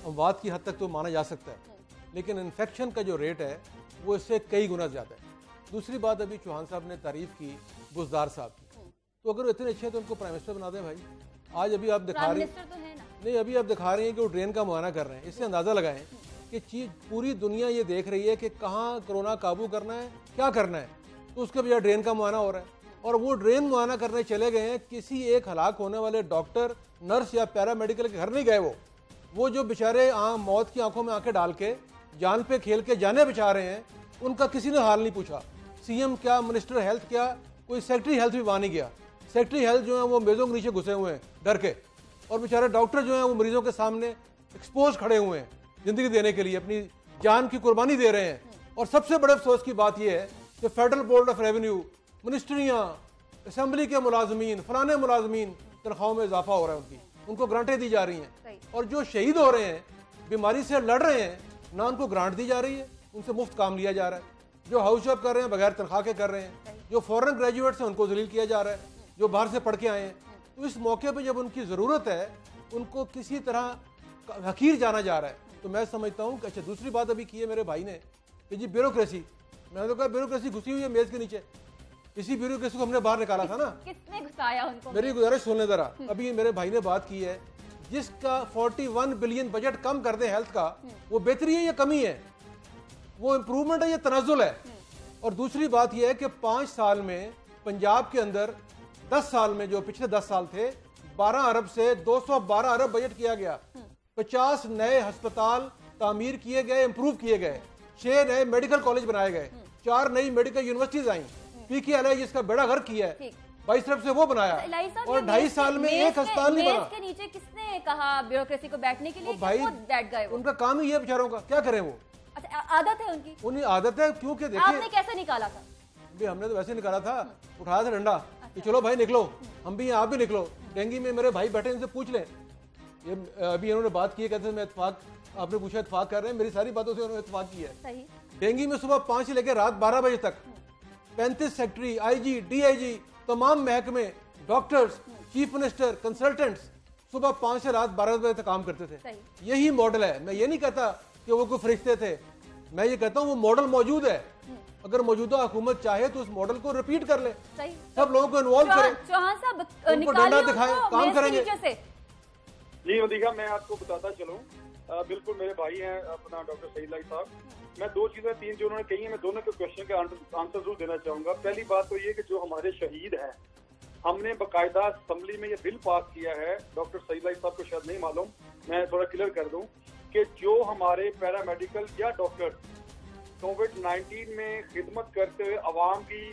अमवात की हद तक तो माना जा सकता है, लेकिन इन्फेक्शन का जो रेट है वो इससे कई गुना ज़्यादा है। दूसरी बात, अभी चौहान साहब ने तारीफ की बुज़दार साहब की, तो अगर वो इतने अच्छे हैं तो उनको प्राइम मिनिस्टर बना दें भाई। आज अभी आप दिखा रहे हैं, नहीं अभी आप दिखा रहे हैं कि वो ड्रेन का मुआयना कर रहे हैं। इससे अंदाज़ा लगाएं कि चीज पूरी दुनिया ये देख रही है कि कहाँ कोरोना काबू करना है, क्या करना है, तो उसके बजाय ड्रेन का मुआयना हो रहा है। और वो ड्रेन मुआयना करने चले गए हैं, किसी एक हलाक होने वाले डॉक्टर, नर्स या पैरामेडिकल के घर नहीं गए। वो जो बेचारे मौत की आंखों में आंखें डाल के जान पे खेल के जाने बचा रहे हैं, उनका किसी ने हाल नहीं पूछा। सीएम क्या, मिनिस्टर हेल्थ क्या, कोई सेक्रेटरी हेल्थ भी वहाँ नहीं गया। सेक्रेटरी हेल्थ जो है वो मेजों के नीचे घुसे हुए हैं डर के, और बेचारे डॉक्टर जो हैं वो मरीजों के सामने एक्सपोज खड़े हुए हैं, जिंदगी देने के लिए अपनी जान की कुर्बानी दे रहे हैं। और सबसे बड़े अफसोस की बात यह है कि फेडरल बोर्ड ऑफ रेवेन्यू, मिनिस्ट्रियाँ, असम्बली के मुलाजमीन, फलाने मुलाजमीन तनख्वाहों में इजाफा हो रहा है, उनको ग्रांटें दी जा रही हैं। और जो शहीद हो रहे हैं, बीमारी से लड़ रहे हैं, ना उनको ग्रांट दी जा रही है, उनसे मुफ्त काम लिया जा रहा है। जो हाउस जॉब कर रहे हैं बगैर तनख्वाह के कर रहे हैं, जो फॉरेन ग्रेजुएट्स हैं उनको जलील किया जा रहा है, जो बाहर से पढ़ के आए हैं। तो इस मौके पर जब उनकी ज़रूरत है उनको किसी तरह हकीर जाना जा रहा है। तो मैं समझता हूँ कि अच्छा, दूसरी बात अभी की है मेरे भाई ने कि जी ब्यूरोक्रेसी, मैंने तो कहा ब्यूरोक्रेसी घुसी हुई है मेज के नीचे, इसी ब्यूरोक्रेसी को हमने बाहर निकाला था ना। किसने घुसाया उनको? मेरी गुजारिश सुनने जरा। अभी मेरे भाई ने बात की है, जिसका 41 बिलियन बजट कम कर दे हेल्थ का, वो बेहतरी है या कमी है, वो इम्प्रूवमेंट है या तनाजुल है। और दूसरी बात यह है कि 5 साल में पंजाब के अंदर 10 साल में जो पिछले 10 साल थे 12 अरब से 212 अरब बजट किया गया। 50 नए अस्पताल तामीर किए गए, इंप्रूव किए गए, 6 नए मेडिकल कॉलेज बनाए गए, 4 नई मेडिकल यूनिवर्सिटीज आई, पीकेएलआई जिसका बेड़ा गर्क किया है 22 अरब से वो बनाया, और 2.5 साल में एक अस्पताल नहीं बना। के नीचे किसने कहा ब्यूरोक्रेसी को बैठने के लिए? भाई बैठ गए, उनका काम ही है बेचारों का, क्या करें वो। अच्छा, आदत है उनकी, उन्हें आदत है। क्योंकि देखिए आपने कैसे निकाला था? हमने तो वैसे निकाला था, उठाया था डंडा कि चलो भाई निकलो, हम भी हैं आप भी निकलो। डेंगी में मेरे भाई बैठे, इनसे पूछ लें। ये अभी इन्होंने बात की है, कहते हैं मैं इत्तेफाक, आपने पूछा इत्तेफाक कर रहे हैं, मेरी सारी बातों से उन्होंने इत्तेफाक किया है। सही। डेंगी में सुबह 5 से लेकर रात 12 बजे तक 35 सेक्रेटरी, आईजी, डीआईजी, तमाम महकमे, डॉक्टर्स, चीफ मिनिस्टर, कंसल्टेंट्स सुबह 5 से रात 12 बजे तक काम करते थे। यही मॉडल है। मैं ये नहीं कहता कि वो कोई फरिश्ते थे, मैं ये कहता हूँ वो मॉडल मौजूद है। अगर मौजूदा हुकूमत चाहे तो उस मॉडल को रिपीट कर ले, सब लोगों को इन्वॉल्व करें, चौहान साहब उनको डंडा दिखाएं, काम करेंगे। जी मदीहा, मैं आपको बताता चलूं, बिल्कुल मेरे भाई हैं अपना डॉक्टर सईद लाई साहब। मैं 2 चीजें 3 जो उन्होंने कही है, मैं दोनों के क्वेश्चन के आंसर जरूर देना चाहूंगा। पहली बात तो ये कि जो हमारे शहीद हैं, हमने बाकायदा असेंबली में ये बिल पास किया है, डॉक्टर सईद लाई साहब को शायद नहीं मालूम, मैं थोड़ा क्लियर कर दूं कि जो हमारे पैरामेडिकल या डॉक्टर कोविड-19 में खिदमत करते हुए अवाम की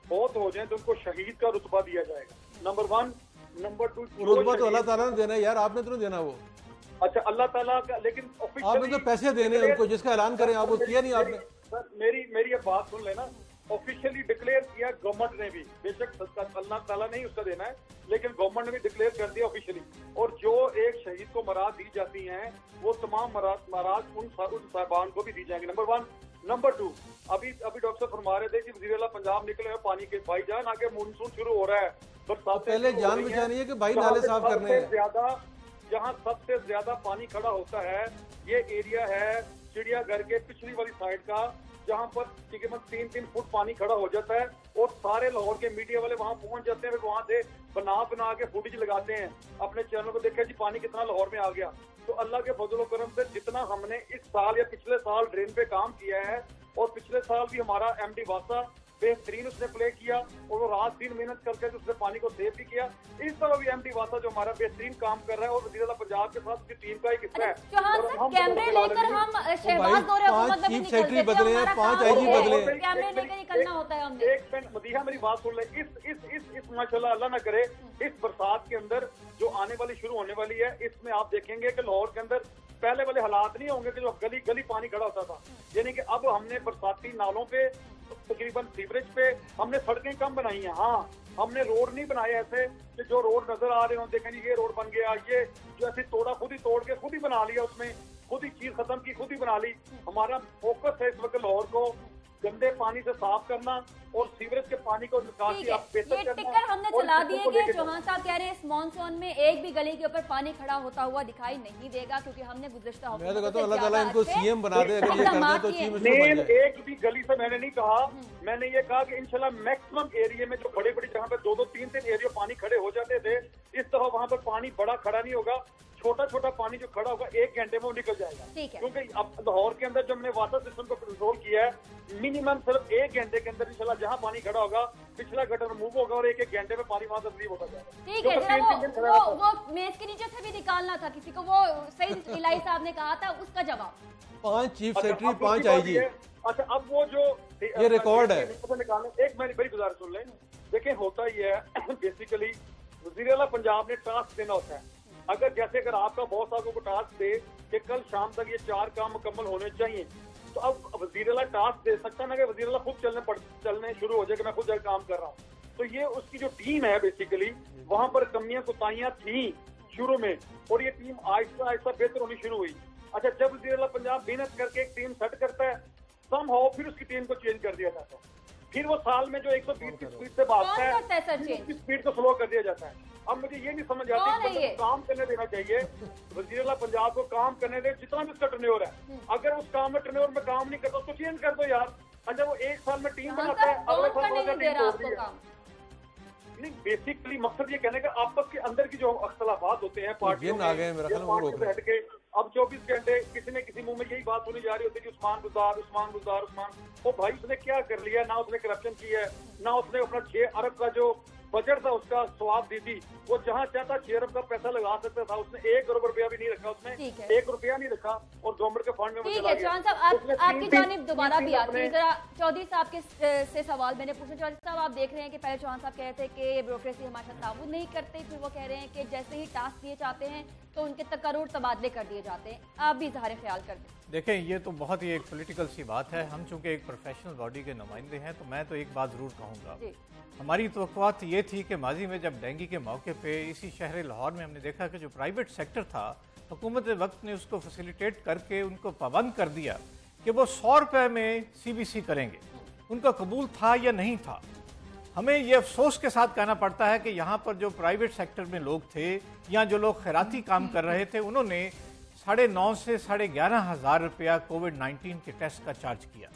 मौत हो जाए तो उनको शहीद का रुतबा दिया जाएगा, नंबर 1। नंबर 2, रुतबा तो अल्लाह ताला ने देना है यार, आपने तो नहीं देना वो। अच्छा, अल्लाह ताला का, लेकिन आपने तो पैसे देने हैं उनको, जिसका ऐलान करें आप, वो किया नहीं आपने। सर मेरी ये बात सुन लेना, ऑफिशियली डिक्लेयर किया गवर्नमेंट ने भी, बेशक अल्लाह ताला नहीं उसका देना है, लेकिन गवर्नमेंट ने भी डिक्लेयर कर दिया ऑफिशियली। और जो एक शहीद को मराद दी जाती हैं वो तमाम मराद उन साहबान को भी दी जाएंगे, नंबर 1। नंबर 2, अभी डॉक्टर साहब फरमा रहे थे कि वज़ीर आला पंजाब निकले हैं पानी के, भाईजान आगे मानसून शुरू हो रहा है, बरसात पहले जान बचानी है कि भाई नाले साफ करने हैं। ज्यादा जहाँ सबसे ज्यादा पानी खड़ा होता है ये एरिया है चिड़ियाघर के पिछली वाली साइड का, जहाँ पर तकरीबन 3-3 फुट पानी खड़ा हो जाता है, और सारे लाहौर के मीडिया वाले वहाँ पहुंच जाते हैं, वहाँ से बना के फुटेज लगाते हैं अपने चैनल पर, देखा जी पानी कितना लाहौर में आ गया। तो अल्लाह के फजल करम से जितना हमने इस साल या पिछले साल ड्रेन पे काम किया है, और पिछले साल भी हमारा MD वासा बेहतरीन उसने प्ले किया और वो रात दिन मेहनत करके उसने पानी को सेव भी किया। इस तरह भी एमडी वासा जो हमारा बेहतरीन काम कर रहा है और वज़ीर-ए-आला पंजाब के साथ उसकी टीम का एक हिस्सा है। कैमरे लेकर हम शहबाज दौरे हुकूमत में भी निकलते थे, 5 आईजी बदले, कैमरे लेकर निकलना होता है हमने। एक मिनट मदीहा मेरी बात सुन ले, इस माशाल्लाह अल्लाह ना करे इस बरसात के अंदर जो आने वाली शुरू होने वाली है, इसमें आप देखेंगे कि लाहौर के अंदर पहले वाले हालात नहीं होंगे कि जो गली गली पानी खड़ा होता था। यानी कि अब हमने बरसाती नालों पे तकरीबन सीवरेज पे हमने सड़कें कम बनाई हैं। हाँ, हमने रोड नहीं बनाए ऐसे कि जो रोड नजर आ रहे हो देखें ये रोड बन गया, ये जो ऐसी तोड़ा खुद ही तोड़ के खुद ही बना लिया, उसमें खुद ही चीज खत्म की खुद ही बना ली। हमारा फोकस है इस वक्त लाहौर को गंदे पानी से साफ करना और सीवरेज के पानी को निकासी आप बेहतर करना। टिकर हमने चला दिए कि चौहान साहब कह रहे हैं इस मॉनसून में एक भी गली के ऊपर पानी खड़ा होता हुआ दिखाई नहीं देगा, क्योंकि हमने गुज़िश्ता मैं तो कहता हूं अल्लाह ताला इनको सीएम बना दे, अगर ये कर दे तो चीफ मिनिस्टर बन जाए। एक भी गली से मैंने नहीं कहा, मैंने ये कहा कि इंशाल्लाह मैक्सिमम एरिया में जो बड़ी बड़ी जगह पे 2-2, 3-3 एरिया पानी खड़े हो जाते थे, इस तरह वहां पर पानी बड़ा खड़ा नहीं होगा। छोटा छोटा पानी जो खड़ा होगा 1 घंटे में वो निकल जाएगा, क्योंकि अब लाहौर के अंदर जो हमने वाटर सिस्टम को कंट्रोल किया है, मिनिमम सिर्फ 1 घंटे के अंदर इंशाल्लाह जहां पानी खड़ा होगा पिछला गटर रिमूव होगा और 1-1 घंटे में पानी वहां से रिलीव होता जाएगा। ठीक है, वो मेज के नीचे से भी निकालना था किसी को, वो सही इलाही साहब ने कहा था, उसका जवाब 5 चीफ सेक्रेटरी 5 आईजी। अच्छा, अब वो जो ये रिकॉर्ड है निकालने, एक मेरी गुजारिश सुन लें। देखिए होता ही है बेसिकली वज़ीर-ए-आला पंजाब ने टास्क देना होता है। अगर आपका बॉस आपको टास्क दे कि कल शाम तक ये 4 काम मुकम्मल होने चाहिए, तो अब वज़ीर-ए-आला टास्क दे सकता ना कि वज़ीर-ए-आला खुद चलने शुरू हो जाए कि मैं खुद जाकर काम कर रहा हूँ। तो ये उसकी जो टीम है बेसिकली वहां पर कमियां कुताहियां थी शुरू में और ये टीम आहिस्ता आहिस्ता बेहतर होनी शुरू हुई। अच्छा, जब वज़ीर-ए-आला पंजाब मेहनत करके एक टीम सेट करता है, समहाउ फिर उसकी टीम को चेंज कर दिया जाता है। फिर वो साल में जो 120 की स्पीड से भागता है उसकी स्पीड को स्लो कर दिया जाता है। अब मुझे ये नहीं समझ आती कि काम करने देना चाहिए, वज़ीर-ए-आला पंजाब को काम करने दे, जितना भी उसका टर्नओवर है। अगर उस काम में टर्नओवर में काम नहीं करता उसको चेंज कर दो यार। अच्छा, वो 1 साल में टीम बनाता है, अगले साल नहीं, बेसिकली मकसद ये कहने का आपस के अंदर की जो अख्तलाफात होते हैं पार्टियों में बैठ के, अब 24 घंटे किसी न किसी मुंह में यही बात सुनी जा रही होती है कि उस्मान गुजार। वो भाई उसने क्या कर लिया? ना उसने करप्शन की है, ना उसने अपना 6 अरब का जो बजट था उसका स्वाब दी थी। वो जहाँ चाहता 6 अरब का पैसा लगा सकता था, उसने 1 करोड़ रुपया भी नहीं रखा, उसने 1 रुपया नहीं रखा और गवर्नमेंट के फंड में ठीक है। चौहान साहब आपकी जानिब दोबारा भी आती है, जरा चौधरी साहब के से सवाल मैंने पूछा। चौधरी साहब, आप देख रहे हैं कि पहले चौहान साहब कह रहे थे कि ब्यूरोक्रेसी हमारे साथ ताउन नहीं करते, फिर वो कह रहे हैं कि जैसे ही टास्क दिए जाते हैं तो उनके तकर्रुर तबादले कर दिए जाते हैं। आप भी इज़हार ख्याल कर दें। देखें, ये तो बहुत ही एक पॉलिटिकल सी बात है। हम चूंकि एक प्रोफेशनल बॉडी के नुमाइंदे हैं, तो मैं तो एक बात ज़रूर कहूँगा, हमारी तवक्कुआत ये थी कि माजी में जब डेंगू के मौके पे इसी शहर लाहौर में हमने देखा कि जो प्राइवेट सेक्टर था, हुकूमत वक्त ने उसको फैसिलिटेट करके उनको पाबंद कर दिया कि वो 100 रुपये में CBC करेंगे। उनका कबूल था या नहीं था? हमें ये अफसोस के साथ कहना पड़ता है कि यहाँ पर जो प्राइवेट सेक्टर में लोग थे या जो लोग खैराती काम कर रहे थे, उन्होंने 9,500 से 11,500 रुपया कोविड-19 के टेस्ट का चार्ज किया।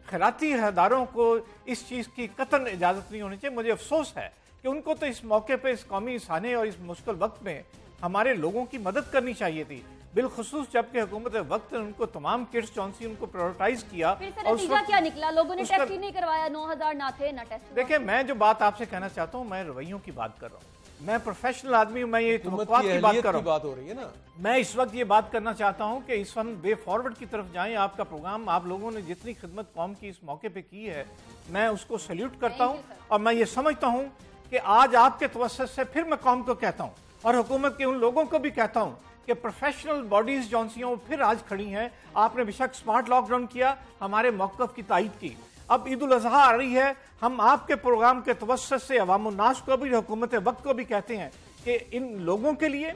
खैराती इदारों को इस चीज़ की कतन इजाज़त नहीं होनी चाहिए। मुझे अफसोस है कि उनको तो इस मौके पर इस कौमी साने और इस मुश्किल वक्त में हमारे लोगों की मदद करनी चाहिए थी, बिलखुसूस जबकि हुकूमत वक्त ने उनको तमाम किट्स जो सी उनको प्रायोरिटाइज किया। और नतीजा क्या निकला? लोगों ने टेस्ट ही नहीं करवाया, 9,000 ना थे ना टेस्ट। देखिए, मैं जो बात आपसे कहना चाहता हूँ, मैं रवैयों की बात कर रहा हूँ, मैं प्रोफेशनल आदमी हूँ, मैं ये की बात कर रहा हूँ। हो रही है ना, मैं इस वक्त ये बात करना चाहता हूँ कि इस वक्त वे फॉरवर्ड की तरफ जाएं। आपका प्रोग्राम, आप लोगों ने जितनी खिदमत कौम की इस मौके पे की है, मैं उसको सैल्यूट करता हूँ। और मैं ये समझता हूँ कि आज आपके तवज्जुह से फिर मैं कौम को कहता हूँ और हुकूमत के उन लोगों को भी कहता हूँ कि प्रोफेशनल बॉडीज जौन सी फिर आज खड़ी हैं। आपने बेशक स्मार्ट लॉकडाउन किया, हमारे मौक़िफ़ की तायीद की। अब ईद उल अज़हा आ रही है, हम आपके प्रोग्राम के तवज्जुह से अवाम नास को भी, हुकूमत वक्त को भी कहते हैं कि इन लोगों के लिए,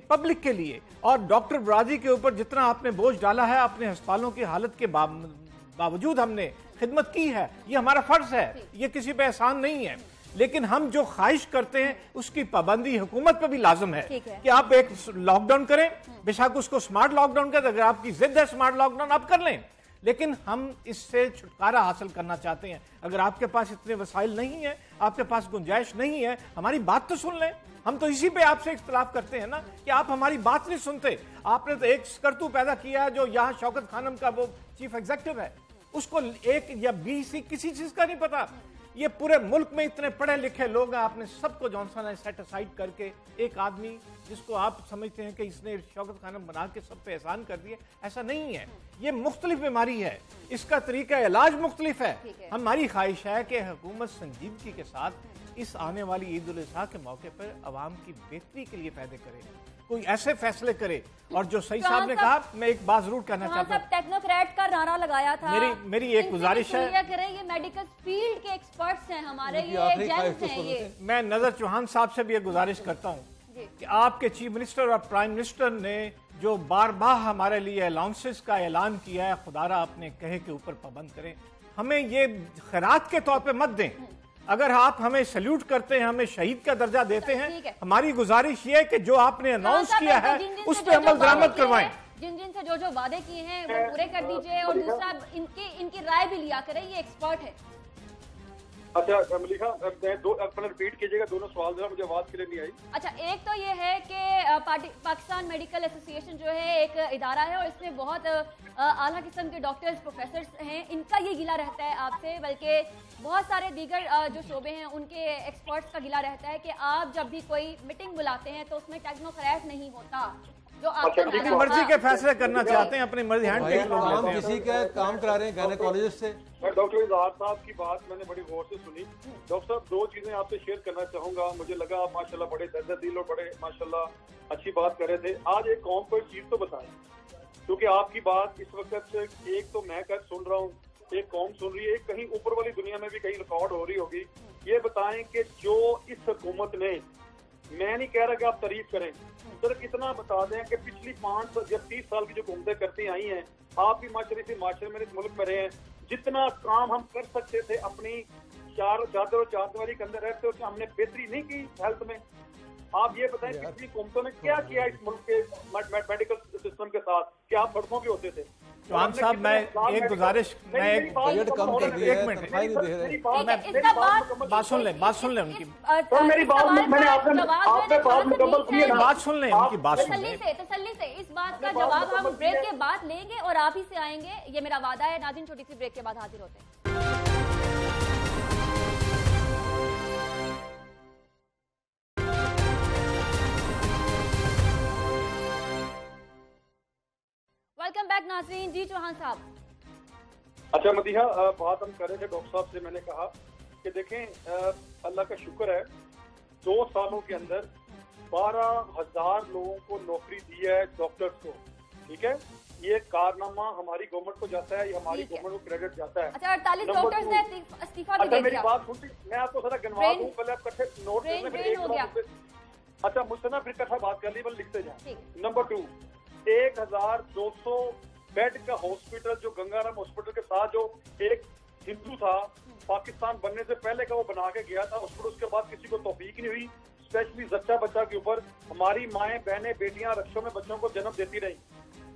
पब्लिक के लिए और डॉक्टर बरादरी के ऊपर जितना आपने बोझ डाला है, अपने अस्पतालों की हालत के बावजूद हमने खिदमत की है, ये हमारा फर्ज है, ये किसी पे एहसान नहीं है। लेकिन हम जो ख्वाहिश करते हैं उसकी पाबंदी हुकूमत पर भी लाजम है कि आप एक लॉकडाउन करें, बेशक उसको स्मार्ट लॉकडाउन करें। अगर आपकी जिद है स्मार्ट लॉकडाउन आप कर लें, लेकिन हम इससे छुटकारा हासिल करना चाहते हैं। अगर आपके पास इतने वसाइल नहीं है, आपके पास गुंजाइश नहीं है, हमारी बात तो सुन लें। हम तो इसी पे आपसे इख्तिलाफ करते हैं ना कि आप हमारी बात नहीं सुनते। आपने तो एक करतू पैदा किया है जो यहाँ शौकत खानम का वो चीफ एग्जीक्यूटिव है, उसको एक या बी सी किसी चीज का नहीं पता। ये पूरे मुल्क में इतने पढ़े लिखे लोग हैं, आपने सबको जॉनसन ने सेट असाइड करके एक आदमी जिसको आप समझते हैं कि इसने शौकत खानम बना के सब पे एहसान कर दिए, ऐसा नहीं है। ये मुख्तलिफ बीमारी है, इसका तरीका इलाज मुख्तलिफ है। हमारी ख्वाहिश है कि हुकूमत संजीदगी के साथ इस आने वाली ईद उल अज़हा के मौके पर अवाम की बेहतरी के लिए फायदे करे, कोई ऐसे फैसले करे। और जो सही साहब ने कहा, मैं एक बात जरूर कहना चाहता हूँ, टेक्नोक्रेट का नारा लगाया था। मेरी एक गुजारिश है, ये मेडिकल फील्ड के एक्सपर्ट्स हैं हमारे, ये एजेंट्स हैं ये। मैं नजर चौहान साहब से भी एक गुजारिश करता हूँ कि आपके चीफ मिनिस्टर और प्राइम मिनिस्टर ने जो बार बार हमारे लिए अलाउंसेस का ऐलान किया है, खुदारा अपने कहे के ऊपर पाबंद करें, हमें ये खैरात के तौर पे मत दें। अगर आप हमें सैल्यूट करते हैं, हमें शहीद का दर्जा देते हैं, हमारी गुजारिश ये है कि जो आपने अनाउंस किया है उस पर अमल दरामद करवाएं। जिन से जो वादे किए हैं वो पूरे कर दीजिए, और दूसरा इनकी राय भी लिया करें, ये एक्सपर्ट है। अच्छा मलिका, अपना रिपीट कीजिएगा दोनों सवाल, जरा मुझे आवाज क्लियर नहीं आई। अच्छा, एक तो ये है कि पाकिस्तान मेडिकल एसोसिएशन जो है एक इदारा है और इसमें बहुत आला किस्म के डॉक्टर्स प्रोफेसर्स हैं, इनका ये गिला रहता है आपसे, बल्कि बहुत सारे दीगर जो शोबे हैं उनके एक्सपर्ट्स का गिला रहता है कि आप जब भी कोई मीटिंग बुलाते हैं तो उसमें टेक्नोक्रेट नहीं होता, जो अपनी मर्जी के फैसले करना चाहते हैं, अपनी मर्जी हम किसी का काम करा रहे हैं गायनेकोलॉजिस्ट से। डॉक्टर इजहार साहब की बात मैंने बड़ी गौर से सुनी। डॉक्टर साहब, दो चीजें आपसे शेयर करना चाहूंगा। मुझे लगा आप माशाल्लाह बड़े दर्द दिल और बड़े माशाल्लाह अच्छी बात कर रहे थे। आज एक कौम को एक चीज तो बताएं, क्योंकि आपकी बात इस वक्त एक तो मैं कर सुन रहा हूँ, एक कौम सुन रही है, एक कहीं ऊपर वाली दुनिया में भी कहीं रिकॉर्ड हो रही होगी। ये बताएं कि जो इस हुकूमत ने, मैं नहीं कह रहा कि आप तारीफ करें, सिर्फ इतना बता दें कि पिछली 30 साल की जो हुकूमतें करती आई हैं, आप भी माशरे में इस मुल्क में रहे हैं, जितना काम हम कर सकते थे अपनी चादर और चारदीवारी के अंदर रहते हो, हमने बेहतरी नहीं की हेल्थ में। आप ये बताएं पिछली हुकूमतों ने क्या किया इस मुल्क के मेडिकल सिस्टम के साथ, कि आप सड़कों पे होते थे। चौहान साहब, मैं एक गुजारिश, मैं एक बजट कम कर दिया है, तनख्वाह नहीं दे रहे। बात सुन लें उनकी, मेरी बात मैंने आपने बात मुकम्मल की है, बात सुन लें उनकी बात सुन लें। तसल्ली से इस बात का जवाब हम ब्रेक के बाद लेंगे और आप ही से आएंगे, ये मेरा वादा है। नाज़रीन, छोटी सी ब्रेक के बाद हाजिर होते हैं। वेलकम बैक नाज़रीन। जी चौहान साहब। अच्छा मदीहा, बात हम कर रहे थे डॉक्टर साहब से, मैंने कहा कि देखें अल्लाह का शुक्र है 2 सालों के अंदर 12,000 लोगों को नौकरी दी है डॉक्टर्स को। ठीक है, ये कारनामा हमारी गवर्नमेंट को जाता है, ये हमारी गवर्नमेंट को क्रेडिट जाता है। अच्छा, 48 डॉक्टर्स ने इस्तीफा भी दे दिया। मेरी बात सुनती, मैं आपको सारा गिनवा दूं, पहले आप इकट्ठे नोट करने, फिर एक अच्छा मुझसे ना फिर इकट्ठा बात कर ली, बल लिखते जाए। नंबर 2, 1200 बेड का हॉस्पिटल जो गंगाराम हॉस्पिटल के साथ जो एक हिंदू था, पाकिस्तान बनने से पहले का वो बना के गया था हॉस्पिटल, उसके बाद किसी को तौफीक नहीं हुई, स्पेशली जच्चा बच्चा के ऊपर। हमारी माएं बहनें बेटियां रक्षों में बच्चों को जन्म देती रही।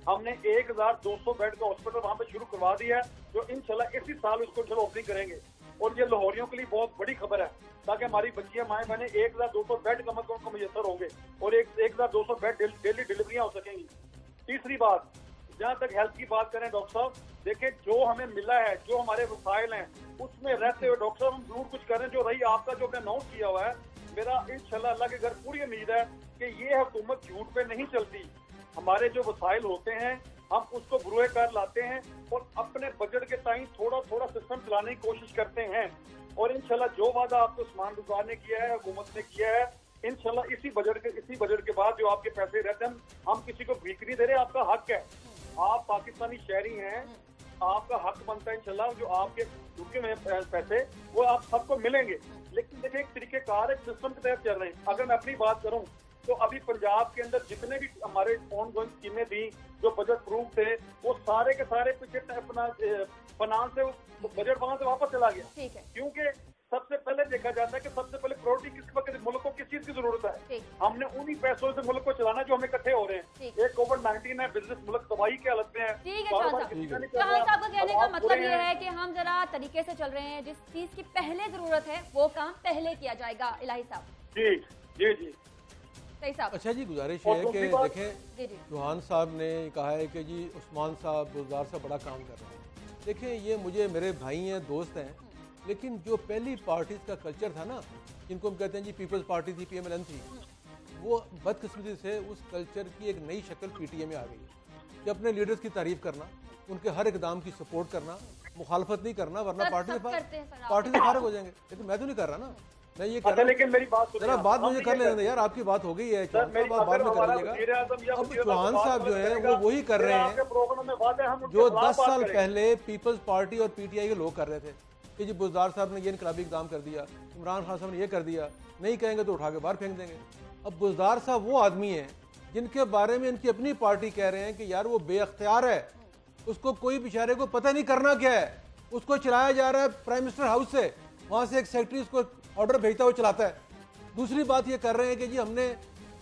हमने 1200 बेड का हॉस्पिटल वहां पे शुरू करवा दिया है, जो इंशाल्लाह इसी साल उसको चलो ओपनिंग करेंगे। और ये लाहौरियों के लिए बहुत बड़ी खबर है, ताकि हमारी बच्चियां माएं बहनें 1200 बेड कम अज कम मुयसर होंगे और 1200 बेड डेली डिलीवरियां हो सकेंगी। तीसरी बात, जहाँ तक हेल्थ की बात करें डॉक्टर साहब, देखिए जो हमें मिला है, जो हमारे वसाइल हैं, उसमें रहते हुए डॉक्टर साहब हम जरूर कुछ करें। जो रही आपका जो हमने अनाउंस किया हुआ है, मेरा इंशाल्लाह अल्लाह के घर पूरी उम्मीद है कि ये हुकूमत झूठ पे नहीं चलती। हमारे जो वसाइल होते हैं हम उसको बुरे कर लाते हैं और अपने बजट के टाइम थोड़ा थोड़ा सिस्टम चलाने की कोशिश करते हैं। और इंशाल्लाह जो वादा आपको उस्मान रुज़ा ने किया है, हुकूमत ने किया है, इंशाल्लाह इसी बजट के बाद जो आपके पैसे रहते हैं, हम किसी को भीख नहीं दे रहे, आपका हक है, आप पाकिस्तानी शहरी हैं, आपका हक बनता है इंशाल्लाह जो आपके रुके हुए पैसे वो आप सबको मिलेंगे। लेकिन देखिए एक तरीकेकार एक सिस्टम के तहत चल रहे हैं। अगर मैं अपनी बात करूं तो अभी पंजाब के अंदर जितने भी हमारे ऑन गोइंग स्कीमें थी जो बजट प्रूफ थे, वो सारे के सारे पीछे अपना फाइनेंस से बजट वहां से वापस चला गया। क्योंकि सबसे पहले देखा जाता है कि सबसे पहले प्रायोरिटी किस वक्त मुल्क को किस चीज की जरूरत है। हमने उन्हीं पैसों से मुल्क को चलाना जो हमें इकट्ठे हो रहे हैं। एक कोविड-19 है, बिजनेस मुल्क तबाही की हालत में है। साहब का कहने का मतलब ये है कि हम जरा तरीके से चल रहे हैं, जिस चीज की पहले जरूरत है वो काम पहले किया जाएगा। इलाही साहब। जी जी जी सही साहब। अच्छा जी, गुजारिश है कि देखें चौहान साहब ने कहा है कि जी उस्मान साहब गुलजार साहब बड़ा काम कर रहे हैं, देखें, ये मुझे मेरे भाई हैं, दोस्त हैं, लेकिन जो पहली पार्टीज का कल्चर था ना, जिनको हम कहते हैं जी पीपल्स पार्टी थी, PMLN थी, वो बदकिस्मती से उस कल्चर की एक नई शक्ल PTI में आ गई कि अपने लीडर्स की तारीफ करना, उनके हर इकदाम की सपोर्ट करना, मुखालफत नहीं करना, वरना पार्टी से फारग हो जाएंगे। लेकिन मैं तो नहीं कर रहा ना, मैं ये कर रहा हूं। लेकिन मेरी बात जरा बात मुझे कर लेने यार, आपकी बात हो गई है, चौहान साहब आप बाद में कर लीजिएगा। अब चौहान साहब जो है वो वही कर रहे हैं जो 10 साल पहले पीपल्स पार्टी और PTI के लोग कर रहे थे कि जी बुज़दार साहब ने ये इनकलाबी इक़दाम कर दिया, इमरान खान साहब ने ये कर दिया, नहीं कहेंगे तो उठा के बाहर फेंक देंगे। अब बुज़दार साहब वो आदमी हैं जिनके बारे में इनकी अपनी पार्टी कह रहे हैं कि यार वो बेअख्तियार है, उसको कोई बेचारे को पता नहीं करना क्या है, उसको चलाया जा रहा है प्राइम मिनिस्टर हाउस से, वहाँ से एक सेक्रेटरी उसको ऑर्डर भेजता हुआ चलाता है। दूसरी बात ये कर रहे हैं कि जी हमने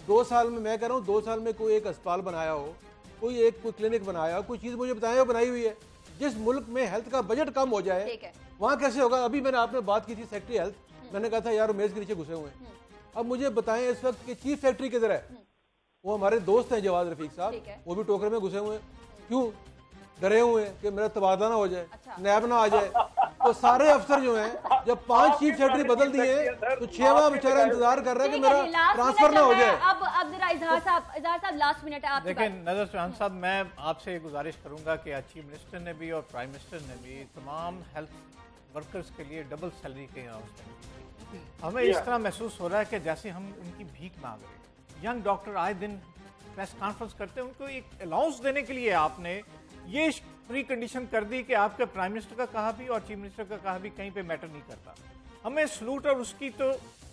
2 साल में, मैं कह रहा हूँ 2 साल में कोई एक अस्पताल बनाया हो, कोई क्लिनिक बनाया हो, कोई चीज़ मुझे बताया हो बनाई हुई है। जिस मुल्क में हेल्थ का बजट कम हो जाए वहाँ कैसे होगा? अभी मैंने आपने बात की थी सेक्रेटरी हेल्थ, मैंने कहा था यार मेज के नीचे घुसे हुए हैं। अब मुझे बताएं इस वक्त कि चीफ सेक्रेटरी किधर है? वो हमारे दोस्त हैं जवाद रफीक साहब, वो भी टोकरे में घुसे हुए हैं। क्यों? डरे हुए हैं कि मेरा तबादला ना हो जाए, नैब ना आ जाए। तो सारे अफसर जो हैं, जब 5 चीफ सेक्रेटरी बदल दिए तो 6वां बेचारा इंतजार कर रहा है कि मेरा ट्रांसफर ना हो जाए। अब जरा इजहार साहब लास्ट मिनट है आपकी। देखिए नजर चौहान साहब, मैं आपसे गुजारिश करूंगा कि चीफ मिनिस्टर ने भी और प्राइम मिनिस्टर ने भी तमाम हेल्थ वर्कर्स के लिए डबल सैलरी के अनाउंसमेंट। हमें इस तरह महसूस हो रहा है कि जैसे हम उनकी भीख मांग रहे हैं। यंग डॉक्टर आए दिन प्रेस कॉन्फ्रेंस करते हैं, उनको एक अलाउंस देने के लिए आपने ये प्री कंडीशन कर दी कि आपके प्राइम मिनिस्टर का कहा भी और चीफ मिनिस्टर का कहा भी कहीं पे मैटर नहीं करता। हमें सलूट और उसकी तो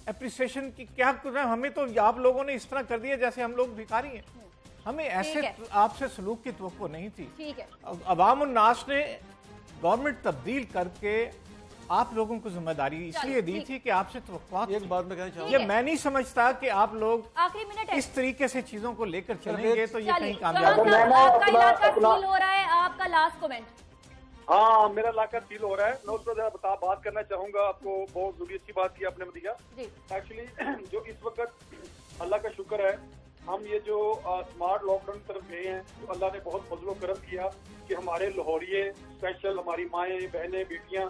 एप्रिसिएशन की क्या, हमें तो आप लोगों ने इस तरह कर दिया जैसे हम लोग भिखारी हैं। हमें ऐसे आपसे सलूक की तवक्को नहीं थी। ठीक है, अवाम उन्नास ने गवर्नमेंट तब्दील करके आप लोगों को जिम्मेदारी इसलिए दी थी कि आपसे तवक्कुआत। एक बात मैं कहना चाहूँगा, ये मैं नहीं समझता कि आप लोग आखिरी मिनट है, इस तरीके से चीजों को लेकर चलेंगे तो ये कहीं कामयाब आपका इलाका सील हो रहा है, आपका लास्ट कमेंट। हाँ, मेरा इलाका सील हो रहा है। मैं उस पर जरा बात करना चाहूंगा। आपको बहुत जरूरी अच्छी बात की आपने दिया। एक्चुअली जो इस वक्त अल्लाह का शुक्र है, हम ये जो स्मार्ट लॉकडाउन की तरफ गए हैं, तो अल्लाह ने बहुत फजलो करम किया कि हमारे लाहौरिये स्पेशल, हमारी माएँ बहनें बेटियां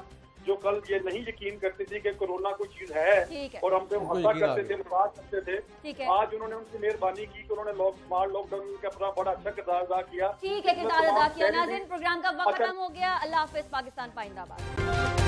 जो कल ये नहीं यकीन करती थी कि कोरोना कोई चीज है और हम पे हंसा करते थे, मजाक करते थे, आज उन्होंने उनकी मेहरबानी की कि उन्होंने स्मार्ट लॉकडाउन का अपना बड़ा अच्छा किरदार अदा किया। ठीक है, किरदार अदा किया। नाज़रीन, प्रोग्राम का वक्त खत्म हो गया। अल्लाह हाफिज। पाकिस्तान पाइंदाबाद।